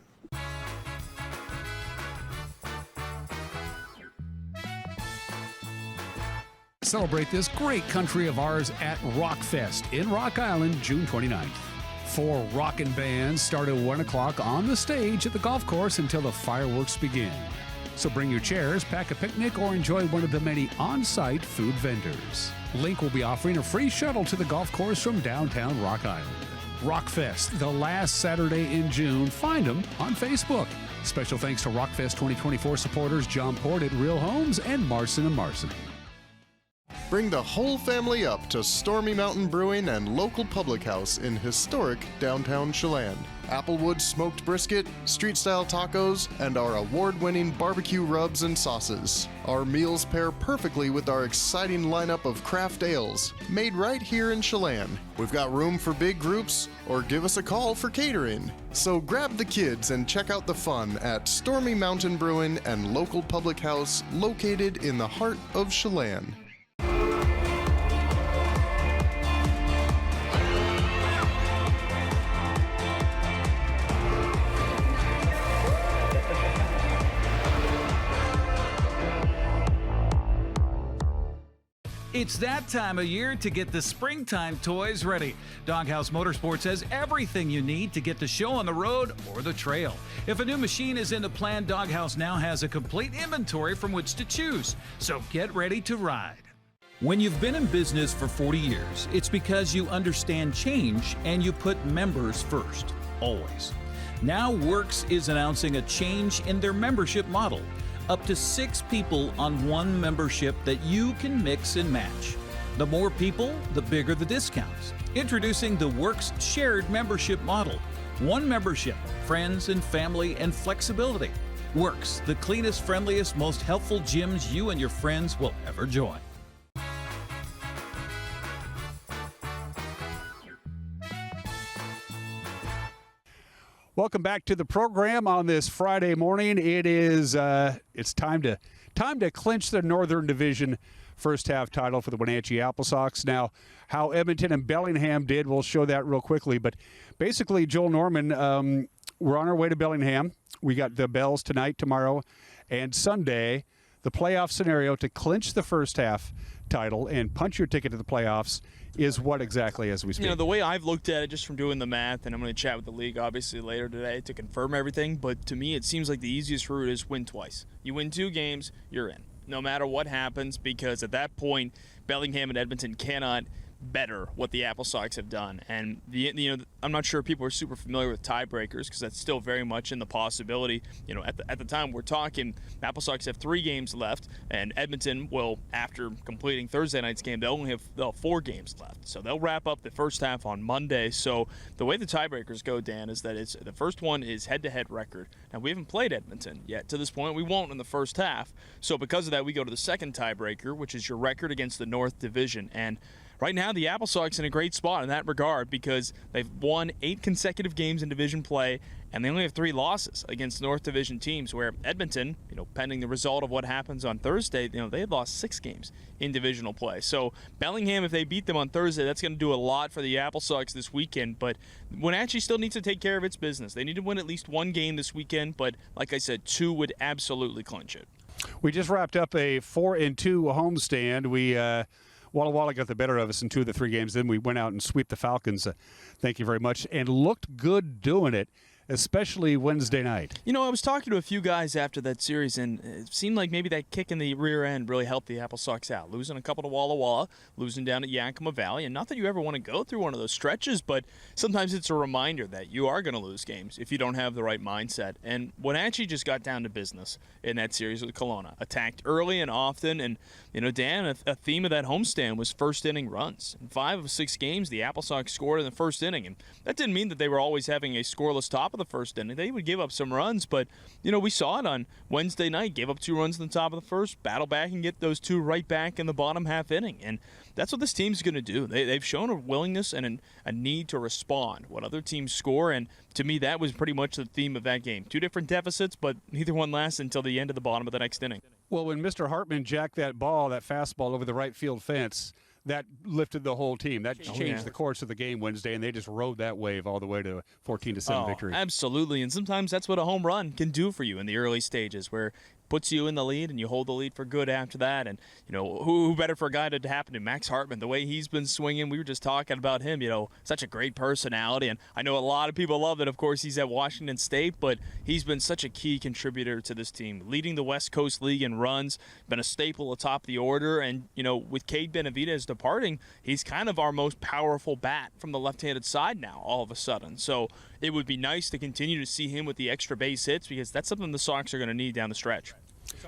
Celebrate this great country of ours at Rockfest in Rock Island, June 29th. 4 rockin' bands start at 1 o'clock on the stage at the golf course until the fireworks begin. So bring your chairs, pack a picnic, or enjoy one of the many on-site food vendors. Link will be offering a free shuttle to the golf course from downtown Rock Island. Rockfest, the last Saturday in June. Find them on Facebook. Special thanks to Rockfest 2024 supporters John Port at Real Homes and Marson & Marson. Bring the whole family up to Stormy Mountain Brewing and local public house in historic downtown Chelan. Applewood smoked brisket, street-style tacos, and our award-winning barbecue rubs and sauces. Our meals pair perfectly with our exciting lineup of craft ales, made right here in Chelan. We've got room for big groups, or give us a call for catering. So grab the kids and check out the fun at Stormy Mountain Brewing and local public house located in the heart of Chelan. It's that time of year to get the springtime toys ready. Doghouse Motorsports has everything you need to get the show on the road or the trail. If a new machine is in the plan, Doghouse now has a complete inventory from which to choose. So get ready to ride. When you've been in business for 40 years, it's because you understand change and you put members first, always. Now Works is announcing a change in their membership model. Up to 6 people on one membership that you can mix and match. The more people, the bigger the discounts. Introducing the Works shared membership model. One membership, friends and family and flexibility. Works, the cleanest, friendliest, most helpful gyms you and your friends will ever join. Welcome back to the program on this Friday morning. It is it's time to clinch the Northern Division first half title for the Wenatchee Apple Sox. Now, how Edmonton and Bellingham did, we'll show that real quickly. But basically, Joel Norman, we're on our way to Bellingham. We got the Bells tonight, tomorrow, and Sunday. The playoff scenario to clinch the first half title and punch your ticket to the playoffs is what exactly as we speak? You know, the way I've looked at it just from doing the math, and I'm going to chat with the league obviously later today to confirm everything, but to me it seems like the easiest route is win twice. You win 2 games, you're in, no matter what happens, because at that point, Bellingham and Edmonton cannot better what the Apple Sox have done. And I'm not sure people are super familiar with tiebreakers because that's still very much in the possibility. At the time we're talking, Apple Sox have 3 games left, and Edmonton will, after completing Thursday night's game, they'll have 4 games left. So they'll wrap up the first half on Monday. So the way the tiebreakers go, Dan, is that the first one is head-to-head record. Now, we haven't played Edmonton yet to this point. We won't in the first half. So because of that, we go to the second tiebreaker, which is your record against the North Division. And right now, the Apple Sox in a great spot in that regard because they've won 8 consecutive games in division play, and they only have 3 losses against North Division teams, where Edmonton, pending the result of what happens on Thursday, they had lost 6 games in divisional play. So Bellingham, if they beat them on Thursday, that's going to do a lot for the Apple Sox this weekend, but Wenatchee still needs to take care of its business. They need to win at least 1 game this weekend, but like I said, 2 would absolutely clinch it. We just wrapped up a 4-2 homestand. Walla Walla got the better of us in 2 of the 3 games. Then we went out and swept the Falcons. Thank you very much. And looked good doing it, especially Wednesday night. I was talking to a few guys after that series, and it seemed like maybe that kick in the rear end really helped the Apple Sox out. Losing a couple to Walla Walla, losing down at Yakima Valley, and not that you ever want to go through one of those stretches, but sometimes it's a reminder that you are going to lose games if you don't have the right mindset. And Wenatchee just got down to business in that series with Kelowna. Attacked early and often, and Dan, a theme of that homestand was first inning runs. In 5 of 6 games, the Apple Sox scored in the first inning, and that didn't mean that they were always having a scoreless top of the first inning. They would give up some runs, but we saw it on Wednesday night. Gave up 2 runs in the top of the first, battle back and get those 2 right back in the bottom half inning, and that's what this team's going to do. They've shown a willingness and a need to respond when other teams score, and to me that was pretty much the theme of that game. 2 different deficits, but neither one lasted until the end of the bottom of the next inning. Well, when Mr. Hartman jacked that fastball over the right field fence, that lifted the whole team. That changed the course of the game Wednesday, and they just rode that wave all the way to a 14-7 victory. Absolutely, and sometimes that's what a home run can do for you in the early stages, where puts you in the lead and you hold the lead for good after that. And who better for a guy to happen to? Max Hartman, the way he's been swinging. We were just talking about him, such a great personality, and I know a lot of people love it. Of course, he's at Washington State, but he's been such a key contributor to this team, leading the West Coast League in runs, been a staple atop the order. And with Cade Benavidez departing, he's kind of our most powerful bat from the left-handed side now all of a sudden. So it would be nice to continue to see him with the extra base hits, because that's something the Sox are going to need down the stretch.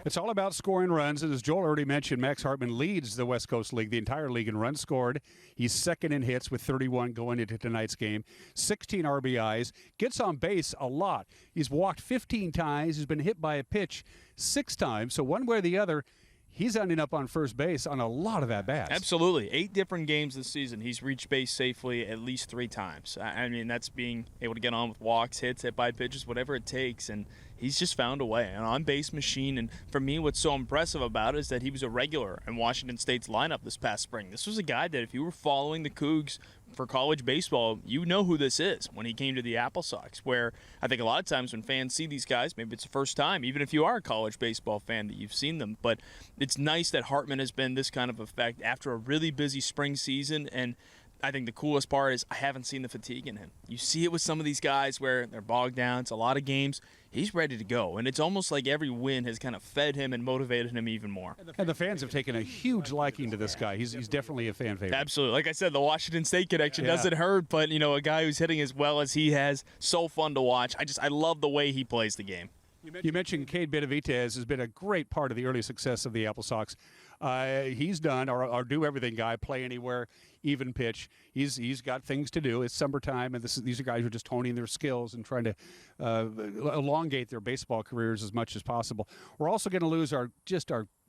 It's all about scoring runs, and as Joel already mentioned, Max Hartman leads the West Coast League, the entire league in runs scored. He's second in hits with 31 going into tonight's game, 16 RBIs, gets on base a lot. He's walked 15 times. He's been hit by a pitch 6 times, so one way or the other, he's ending up on first base on a lot of at-bats. Absolutely. 8 different games this season. He's reached base safely at least 3 times. I mean, that's being able to get on with walks, hits, hit by pitches, whatever it takes, and he's just found a way, an on-base machine. And for me, what's so impressive about it is that he was a regular in Washington State's lineup this past spring. This was a guy that if you were following the Cougs for college baseball, you know who this is when he came to the Apple Sox, where I think a lot of times when fans see these guys, maybe it's the first time, even if you are a college baseball fan, that you've seen them. But it's nice that Hartman has been this kind of effect after a really busy spring season. And I think the coolest part is I haven't seen the fatigue in him. You see it with some of these guys where they're bogged down. It's a lot of games. He's ready to go, and it's almost like every win has kind of fed him and motivated him even more. And the fans have taken a huge liking to this guy. He's definitely a fan favorite. Absolutely. Like I said, the Washington State connection doesn't hurt, but a guy who's hitting as well as he has, so fun to watch. I love the way he plays the game. You mentioned Cade Benavidez has been a great part of the early success of the Apple Sox. He's done our do everything guy, play anywhere, even pitch. He's got things to do. It's summertime, and these are guys who are just honing their skills and trying to elongate their baseball careers as much as possible. We're also going to lose our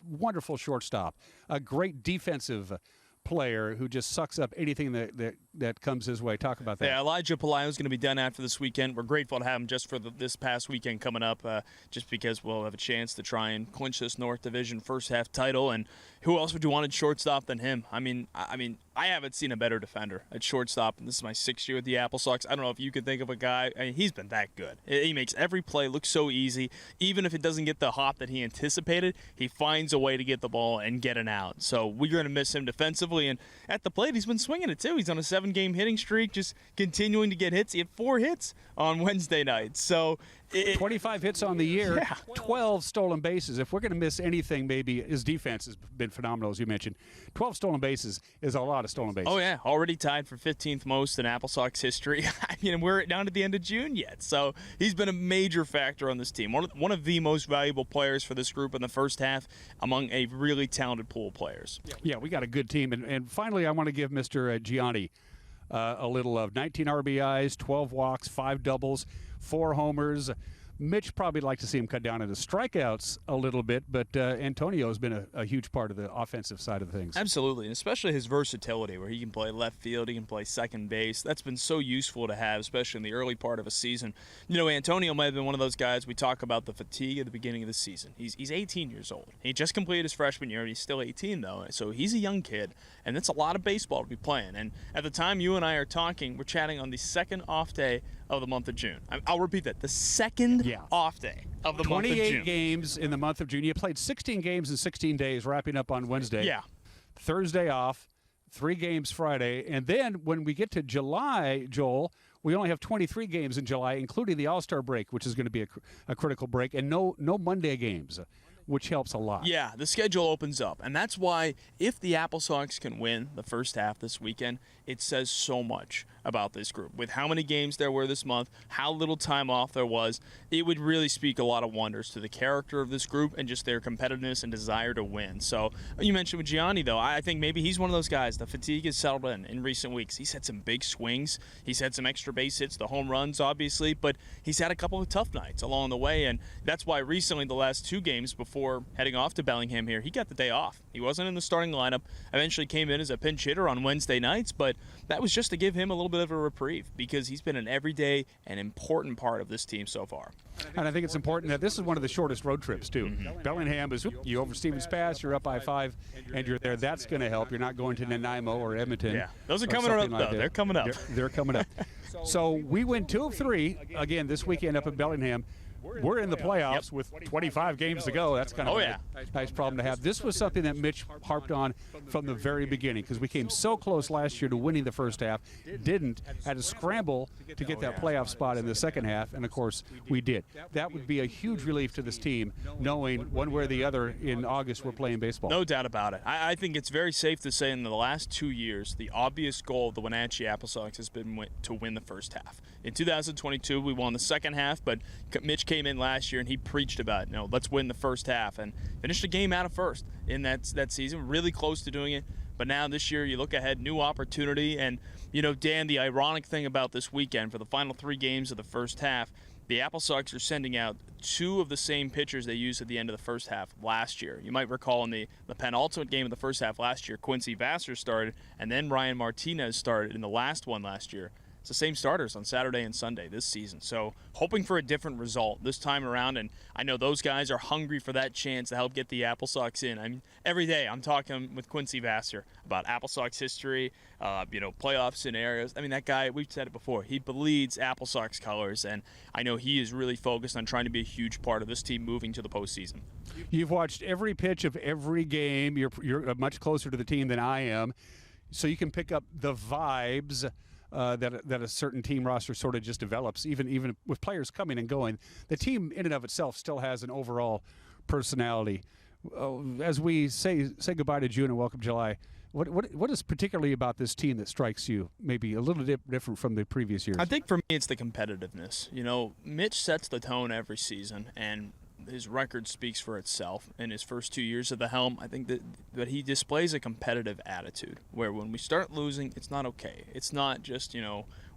wonderful shortstop, a great defensive player who just sucks up anything that comes his way. Talk about that. Yeah, Elijah Palaio is going to be done after this weekend. We're grateful to have him just for this past weekend coming up, just because we'll have a chance to try and clinch this North Division first half title. And who else would you want at shortstop than him? I mean, I haven't seen a better defender at shortstop, and this is my 6th year with the Apple Sox. I don't know if you could think of a guy. I mean, he's been that good. He makes every play look so easy. Even if it doesn't get the hop that he anticipated, he finds a way to get the ball and get an out. So we're going to miss him defensively, and at the plate, he's been swinging it too. He's on a 7-game hitting streak, just continuing to get hits. He had 4 hits on Wednesday night. So 25 hits on the year, 12 stolen bases. If we're going to miss anything, maybe his defense has been phenomenal, as you mentioned. 12 stolen bases is a lot of stolen bases. Oh, yeah. Already tied for 15th most in Apple Sox history. I mean, we're down to the end of June yet. So he's been a major factor on this team. One of the most valuable players for this group in the first half among a really talented pool of players. Yeah, we got a good team. And finally, I want to give Mr. Gianni a little of 19 RBIs, 12 walks, 5 doubles, 4 homers. Mitch probably like to see him cut down on his strikeouts a little bit, but Antonio's been a huge part of the offensive side of things. Absolutely, and especially his versatility, where he can play left field, he can play second base. That's been so useful to have, especially in the early part of a season. You know, Antonio might have been one of those guys, we talk about the fatigue at the beginning of the season. He's 18 years old. He just completed his freshman year, and he's still 18, though, so he's a young kid, and that's a lot of baseball to be playing. And at the time you and I are talking, we're chatting on the second off day of the month of June. I'll repeat that, the second off day of the month of June. 28 games in the month of June. You played 16 games in 16 days, wrapping up on Wednesday. Yeah. Thursday off, 3 games Friday. And then when we get to July, Joel, we only have 23 games in July, including the All-Star break, which is going to be a critical break, and no Monday games, which helps a lot. Yeah, the schedule opens up, and that's why if the Apple Sox can win the first half this weekend, it says so much about this group. With how many games there were this month, how little time off there was, it would really speak a lot of wonders to the character of this group and just their competitiveness and desire to win. So you mentioned with Gianni, though, I think maybe he's one of those guys. The fatigue has settled in recent weeks. He's had some big swings. He's had some extra base hits, the home runs, obviously, but he's had a couple of tough nights along the way, and that's why recently the last 2 games before heading off to Bellingham here, he got the day off. He wasn't in the starting lineup, eventually came in as a pinch hitter on Wednesday nights, but that was just to give him a little bit of a reprieve because he's been an everyday and important part of this team so far. And I think it's important that this is one of the shortest road trips, too. Bellingham is, you over Stevens Pass, you're up I-5, and you're there. That's going to help. You're not going to Nanaimo or Edmonton. Yeah, those are coming up, though. They're coming up. They're coming up. So we win 2 of 3, again, this weekend up at Bellingham. We're in the playoffs with 25 games to go. That's kind of a nice problem to have. This was something that Mitch harped on from the very beginning because we came so close last year to winning the first half, had to scramble to get that playoff spot in the second half, and of course we did. That would be a huge relief to this team, knowing one way or the other in August we're playing baseball. No doubt about it. I think it's very safe to say in the last 2 years, the obvious goal of the Wenatchee Apple Sox has been to win the first half. In 2022, we won the second half, but Mitch came in last year and he preached about, let's win the first half and finished a game out of first in that season, really close to doing it. But now this year you look ahead, new opportunity. And, Dan, the ironic thing about this weekend for the final 3 games of the first half, the Apple Sox are sending out 2 of the same pitchers they used at the end of the first half last year. You might recall in the penultimate game of the first half last year, Quincy Vassar started, and then Ryan Martinez started in the last one last year. It's the same starters on Saturday and Sunday this season. So hoping for a different result this time around, and I know those guys are hungry for that chance to help get the Apple Sox in. I mean, every day I'm talking with Quincy Vassar about Apple Sox history, playoff scenarios. I mean, that guy, we've said it before, he bleeds Apple Sox colors, and I know he is really focused on trying to be a huge part of this team moving to the postseason. You've watched every pitch of every game. You're much closer to the team than I am, so you can pick up the vibes that a certain team roster sort of just develops, even with players coming and going. The team in and of itself still has an overall personality. As we say goodbye to June and welcome July, what is particularly about this team that strikes you maybe a little different from the previous years? I think for me it's the competitiveness. Mitch sets the tone every season, and his record speaks for itself. In his first 2 years at the helm, I think that he displays a competitive attitude where when we start losing, it's not okay. It's not just,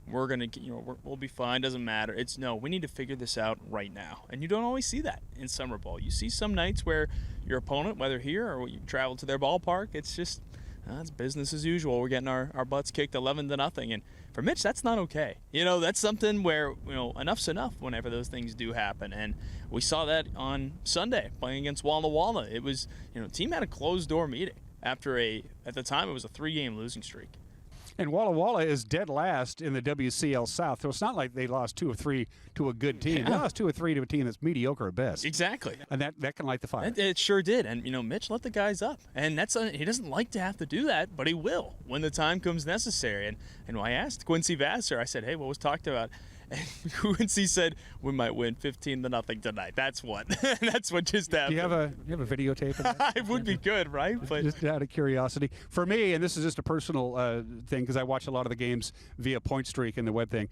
we're going to, we'll be fine, doesn't matter. It's no, we need to figure this out right now. And you don't always see that in summer ball. You see some nights where your opponent, whether here or you travel to their ballpark, it's just, it's business as usual. We're getting our butts kicked 11-0. And for Mitch, that's not okay. That's something where, enough's enough whenever those things do happen. And we saw that on Sunday playing against Walla Walla. It was, team had a closed-door meeting after at the time, it was a 3-game losing streak. And Walla Walla is dead last in the WCL South, so it's not like they lost 2 or 3 to a good team. They lost 2 or 3 to a team that's mediocre at best. Exactly. And that can light the fire. It sure did. And, Mitch let the guys up. And he doesn't like to have to do that, but he will when the time comes necessary. And I asked Quincy Vassar, I said, hey, what was talked about And UNC said we might win 15-0 tonight. That's what. That's what just happened. Do you have a videotape of that? It would be good, right? But just out of curiosity. For me, and this is just a personal thing because I watch a lot of the games via Point Streak and the web thing.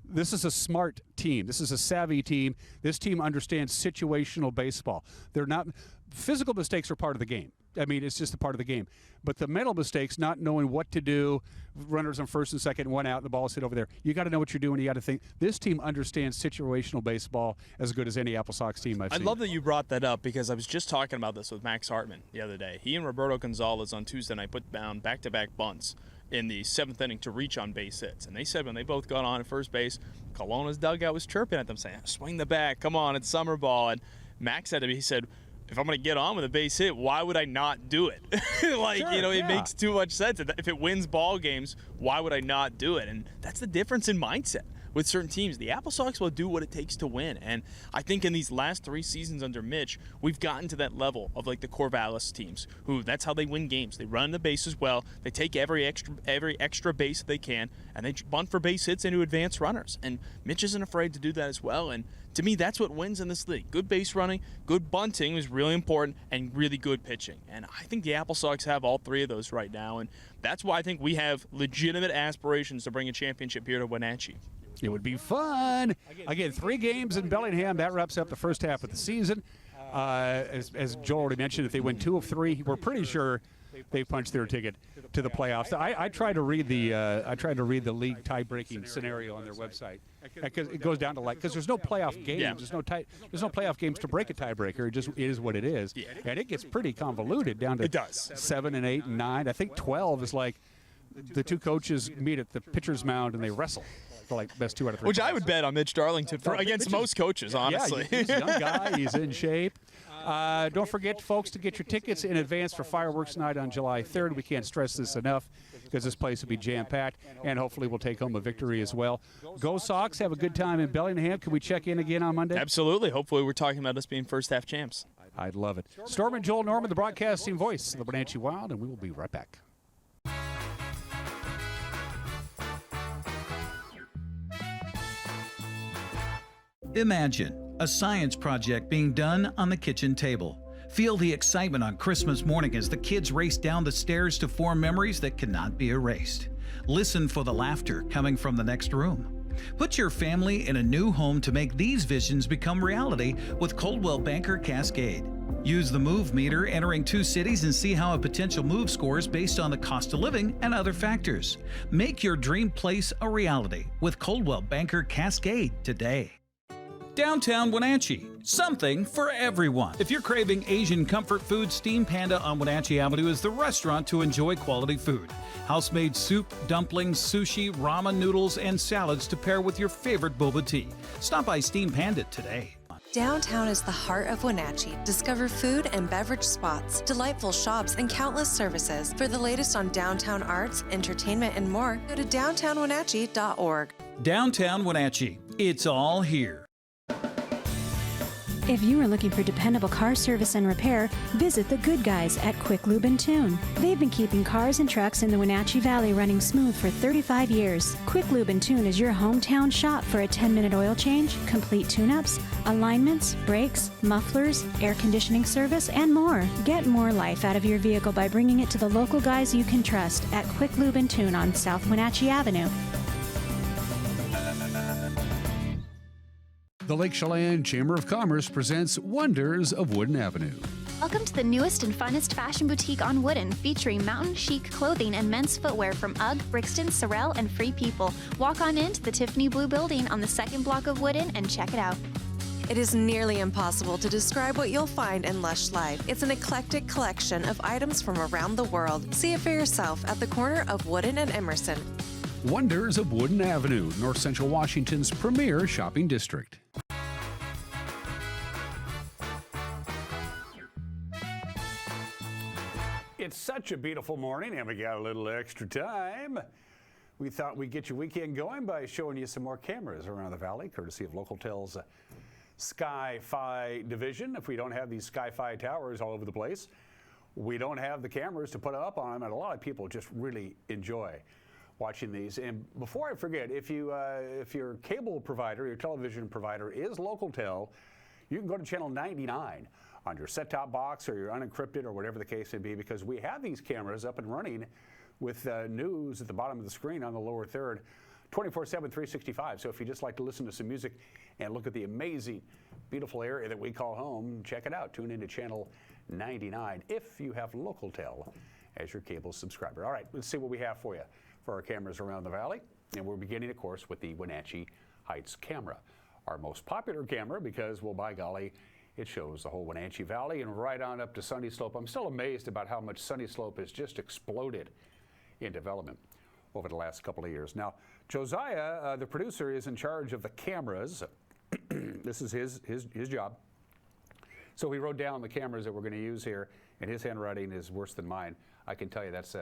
This is a smart team. This is a savvy team. This team understands situational baseball. They're not physical mistakes are part of the game. I mean, it's just a part of the game. But the mental mistakes, not knowing what to do, runners on first and second, one out, and the ball's hit over there. You got to know what you're doing. You got to think. This team understands situational baseball as good as any Apple Sox team I've seen. I love that you brought that up because I was just talking about this with Max Hartman the other day. He and Roberto Gonzalez on Tuesday night put down back-to-back bunts in the 7th inning to reach on base hits. And they said when they both got on at first base, Kelowna's dugout was chirping at them saying, swing the bat, come on, it's summer ball. And Max said to me, he said, if I'm going to get on with a base hit, why would I not do it? It makes too much sense. If it wins ball games, why would I not do it? And that's the difference in mindset with certain teams. The Apple Sox will do what it takes to win. And I think in these last 3 seasons under Mitch, we've gotten to that level of like the Corvallis teams, who that's how they win games. They run the bases well. They take every extra base that they can, and they bunt for base hits into advanced runners. And Mitch isn't afraid to do that as well. And to me, that's what wins in this league. Good base running, good bunting is really important, and really good pitching. And I think the Apple Sox have all 3 of those right now. And that's why I think we have legitimate aspirations to bring a championship here to Wenatchee. It would be fun. Again, 3 games in Bellingham. That wraps up the first half of the season. As Joel already mentioned, if they win 2 of 3, we're pretty sure they punched their ticket to the playoffs. I tried to read the league tie-breaking scenario on their website because it goes down to because there's no playoff games. Yeah. There's no playoff games to break a tiebreaker. It is what it is, and it gets pretty convoluted down to 7 and 8 and 9. I think 12 is like the 2 coaches meet at the pitcher's mound and they wrestle. Like best 2 out of 3. Which I would bet on Mitch Darlington against most coaches, honestly. Yeah, he's a young guy. He's in shape. Don't forget, folks, to get your tickets in advance for Fireworks Night on July 3rd. We can't stress this enough because this place will be jam-packed, and hopefully we'll take home a victory as well. Go Sox. Have a good time in Bellingham. Can we check in again on Monday? Absolutely. Hopefully we're talking about us being first-half champs. I'd love it. Storm and Joel Norman, the broadcasting voice of the Wenatchee Wild, and we will be right back. Imagine a science project being done on the kitchen table. Feel the excitement on Christmas morning as the kids race down the stairs to form memories that cannot be erased. Listen for the laughter coming from the next room. Put your family in a new home to make these visions become reality with Coldwell Banker Cascade. Use the Move Meter entering 2 cities and see how a potential move scores based on the cost of living and other factors. Make your dream place a reality with Coldwell Banker Cascade today. Downtown Wenatchee, something for everyone. If you're craving Asian comfort food, Steam Panda on Wenatchee Avenue is the restaurant to enjoy quality food. House-made soup, dumplings, sushi, ramen noodles, and salads to pair with your favorite boba tea. Stop by Steam Panda today. Downtown is the heart of Wenatchee. Discover food and beverage spots, delightful shops, and countless services. For the latest on downtown arts, entertainment, and more, go to downtownwenatchee.org. Downtown Wenatchee, it's all here. If you are looking for dependable car service and repair, visit the good guys at Quick Lube and Tune. They've been keeping cars and trucks in the Wenatchee Valley running smooth for 35 years. Quick Lube and Tune is your hometown shop for a 10-minute oil change, complete tune-ups, alignments, brakes, mufflers, air conditioning service, and more. Get more life out of your vehicle by bringing it to the local guys you can trust at Quick Lube and Tune on South Wenatchee Avenue. The Lake Chelan Chamber of Commerce presents Wonders of Wooden Avenue. Welcome to the newest and funnest fashion boutique on Wooden, featuring mountain chic clothing and men's footwear from UGG, Brixton, Sorel, and Free People. Walk on into the Tiffany Blue Building on the 2nd block of Wooden and check it out. It is nearly impossible to describe what you'll find in Lush Life. It's an eclectic collection of items from around the world. See it for yourself at the corner of Wooden and Emerson. Wonders of Wooden Avenue, North Central Washington's premier shopping district. It's such a beautiful morning, and we got a little extra time. We thought we'd get your weekend going by showing you some more cameras around the valley, courtesy of Localtel's Sky-Fi division. If we don't have these Sky-Fi towers all over the place, we don't have the cameras to put up on them, and a lot of people just really enjoy watching these. And before I forget, if your cable provider, your television provider is Localtel, you can go to channel 99 on your set-top box or your unencrypted or whatever the case may be, because we have these cameras up and running with news at the bottom of the screen on the lower third, 24/7, 365. So if you just like to listen to some music and look at the amazing, beautiful area that we call home, check it out. Tune into channel 99 if you have Localtel as your cable subscriber. All right, let's see what we have for you for our cameras around the valley. And we're beginning, of course, with the Wenatchee Heights camera, our most popular camera because, well, by golly, it shows the whole Wenatchee Valley and right on up to Sunny Slope. I'm still amazed about how much Sunny Slope has just exploded in development over the last couple of years. Now, Josiah, the producer, is in charge of the cameras. This is his job. So he wrote down the cameras that we're going to use here, and his handwriting is worse than mine. I can tell you that's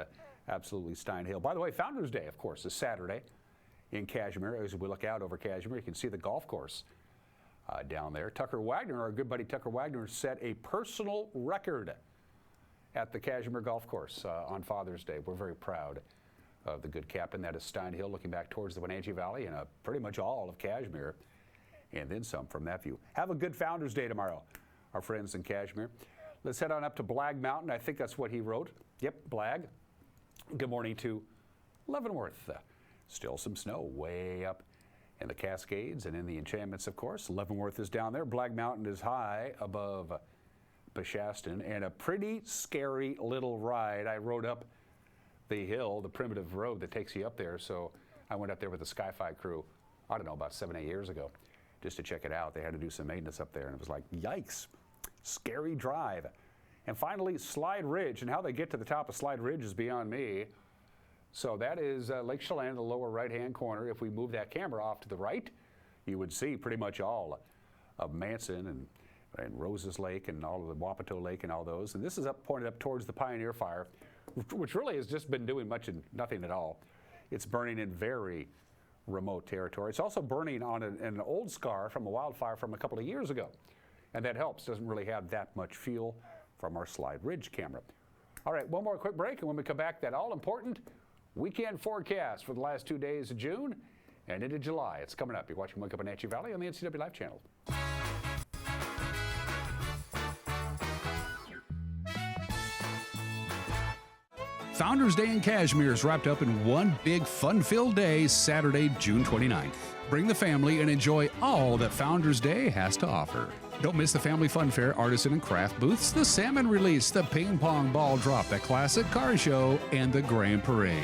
absolutely Stein Hill. By the way, Founders Day, of course, is Saturday in Cashmere. As we look out over Cashmere, you can see the golf course down there. Tucker Wagner, our good buddy Tucker Wagner, set a personal record at the Cashmere Golf Course on Father's Day. We're very proud of the good captain. That is Stein Hill looking back towards the Wenatchee Valley and pretty much all of Cashmere, and then some from that view. Have a good Founders Day tomorrow, our friends in Cashmere. Let's head on up to Blag Mountain. I think that's what he wrote. Yep, Blag. Good morning to Leavenworth. Still some snow way up in the Cascades and in the Enchantments, of course. Leavenworth is down there. Blag Mountain is high above Beshaston, and a pretty scary little ride. I rode up the hill, the primitive road that takes you up there, so I went up there with the Sky-Fi crew, I don't know, about 7, 8 years ago, just to check it out. They had to do some maintenance up there, and it was like, yikes, scary drive. And finally, Slide Ridge, and how they get to the top of Slide Ridge is beyond me. So that is Lake Chelan in the lower right-hand corner. If we move that camera off to the right, you would see pretty much all of Manson and Roses Lake and all of the Wapato Lake and all those. And this is pointed up towards the Pioneer Fire, which really has just been doing much and nothing at all. It's burning in very remote territory. It's also burning on an old scar from a wildfire from a couple of years ago. And that helps. Doesn't really have that much fuel from our Slide Ridge camera. All right, one more quick break, and when we come back, that all-important weekend forecast for the last 2 days of June and into July. It's coming up. You're watching Wake Up Wenatchee Valley on the NCW Live channel. Founders Day in Cashmere is wrapped up in one big fun-filled day, Saturday, June 29th. Bring the family and enjoy all that Founders Day has to offer. Don't miss the Family Fun Fair, artisan and craft booths, the salmon release, the ping pong ball drop, the classic car show, and the grand parade.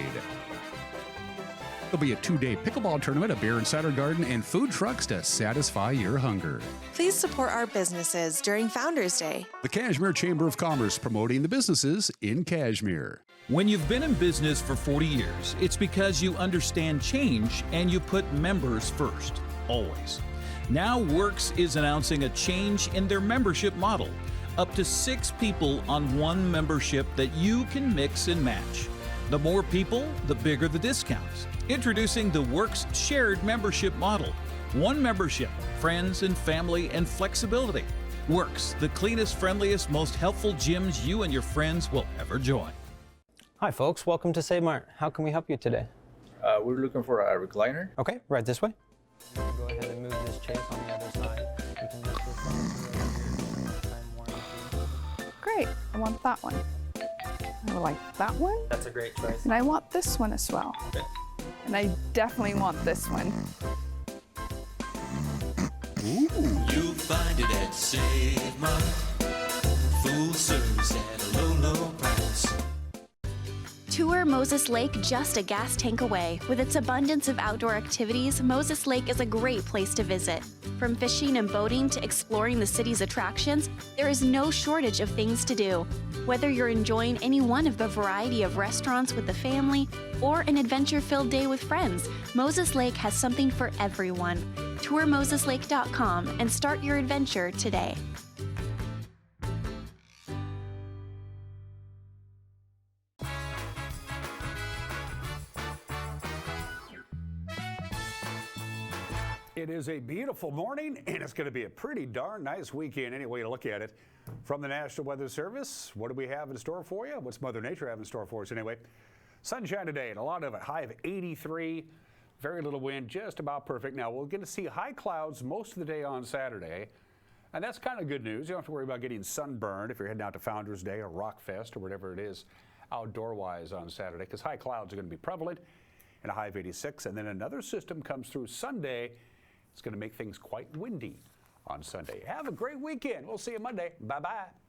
There'll be a 2-day pickleball tournament, a beer and cider garden, and food trucks to satisfy your hunger. Please support our businesses during Founders Day. The Cashmere Chamber of Commerce, promoting the businesses in Cashmere. When you've been in business for 40 years, it's because you understand change and you put members first, always. Now Works is announcing a change in their membership model. Up to 6 people on one membership that you can mix and match. The more people, the bigger the discounts. Introducing the Works shared membership model. One membership, friends and family and flexibility. Works, the cleanest, friendliest, most helpful gyms you and your friends will ever join. Hi folks, welcome to Save Mart. How can we help you today? We're looking for a recliner. Okay, right this way. Go ahead and move this chase on the other side. You can use this time warranty. Great, I want that one. I like that one. That's a great choice. And I want this one as well. Okay. And I definitely want this one. Ooh. You'll find it at Save Mart. Full service at a low, low price. Tour Moses Lake just a gas tank away. With its abundance of outdoor activities, Moses Lake is a great place to visit. From fishing and boating to exploring the city's attractions, there is no shortage of things to do. Whether you're enjoying any one of the variety of restaurants with the family or an adventure-filled day with friends, Moses Lake has something for everyone. Tour moseslake.com and start your adventure today. It is a beautiful morning, and it's going to be a pretty darn nice weekend any way to look at it. From the National Weather Service, what do we have in store for you? What's Mother Nature have in store for us anyway? Sunshine today and a lot of it. High of 83. Very little wind, just about perfect. Now, we're going to see high clouds most of the day on Saturday. And that's kind of good news. You don't have to worry about getting sunburned if you're heading out to Founders Day or Rock Fest or whatever it is outdoor-wise on Saturday, because high clouds are going to be prevalent and a high of 86. And then another system comes through Sunday. It's going to make things quite windy on Sunday. Have a great weekend. We'll see you Monday. Bye-bye.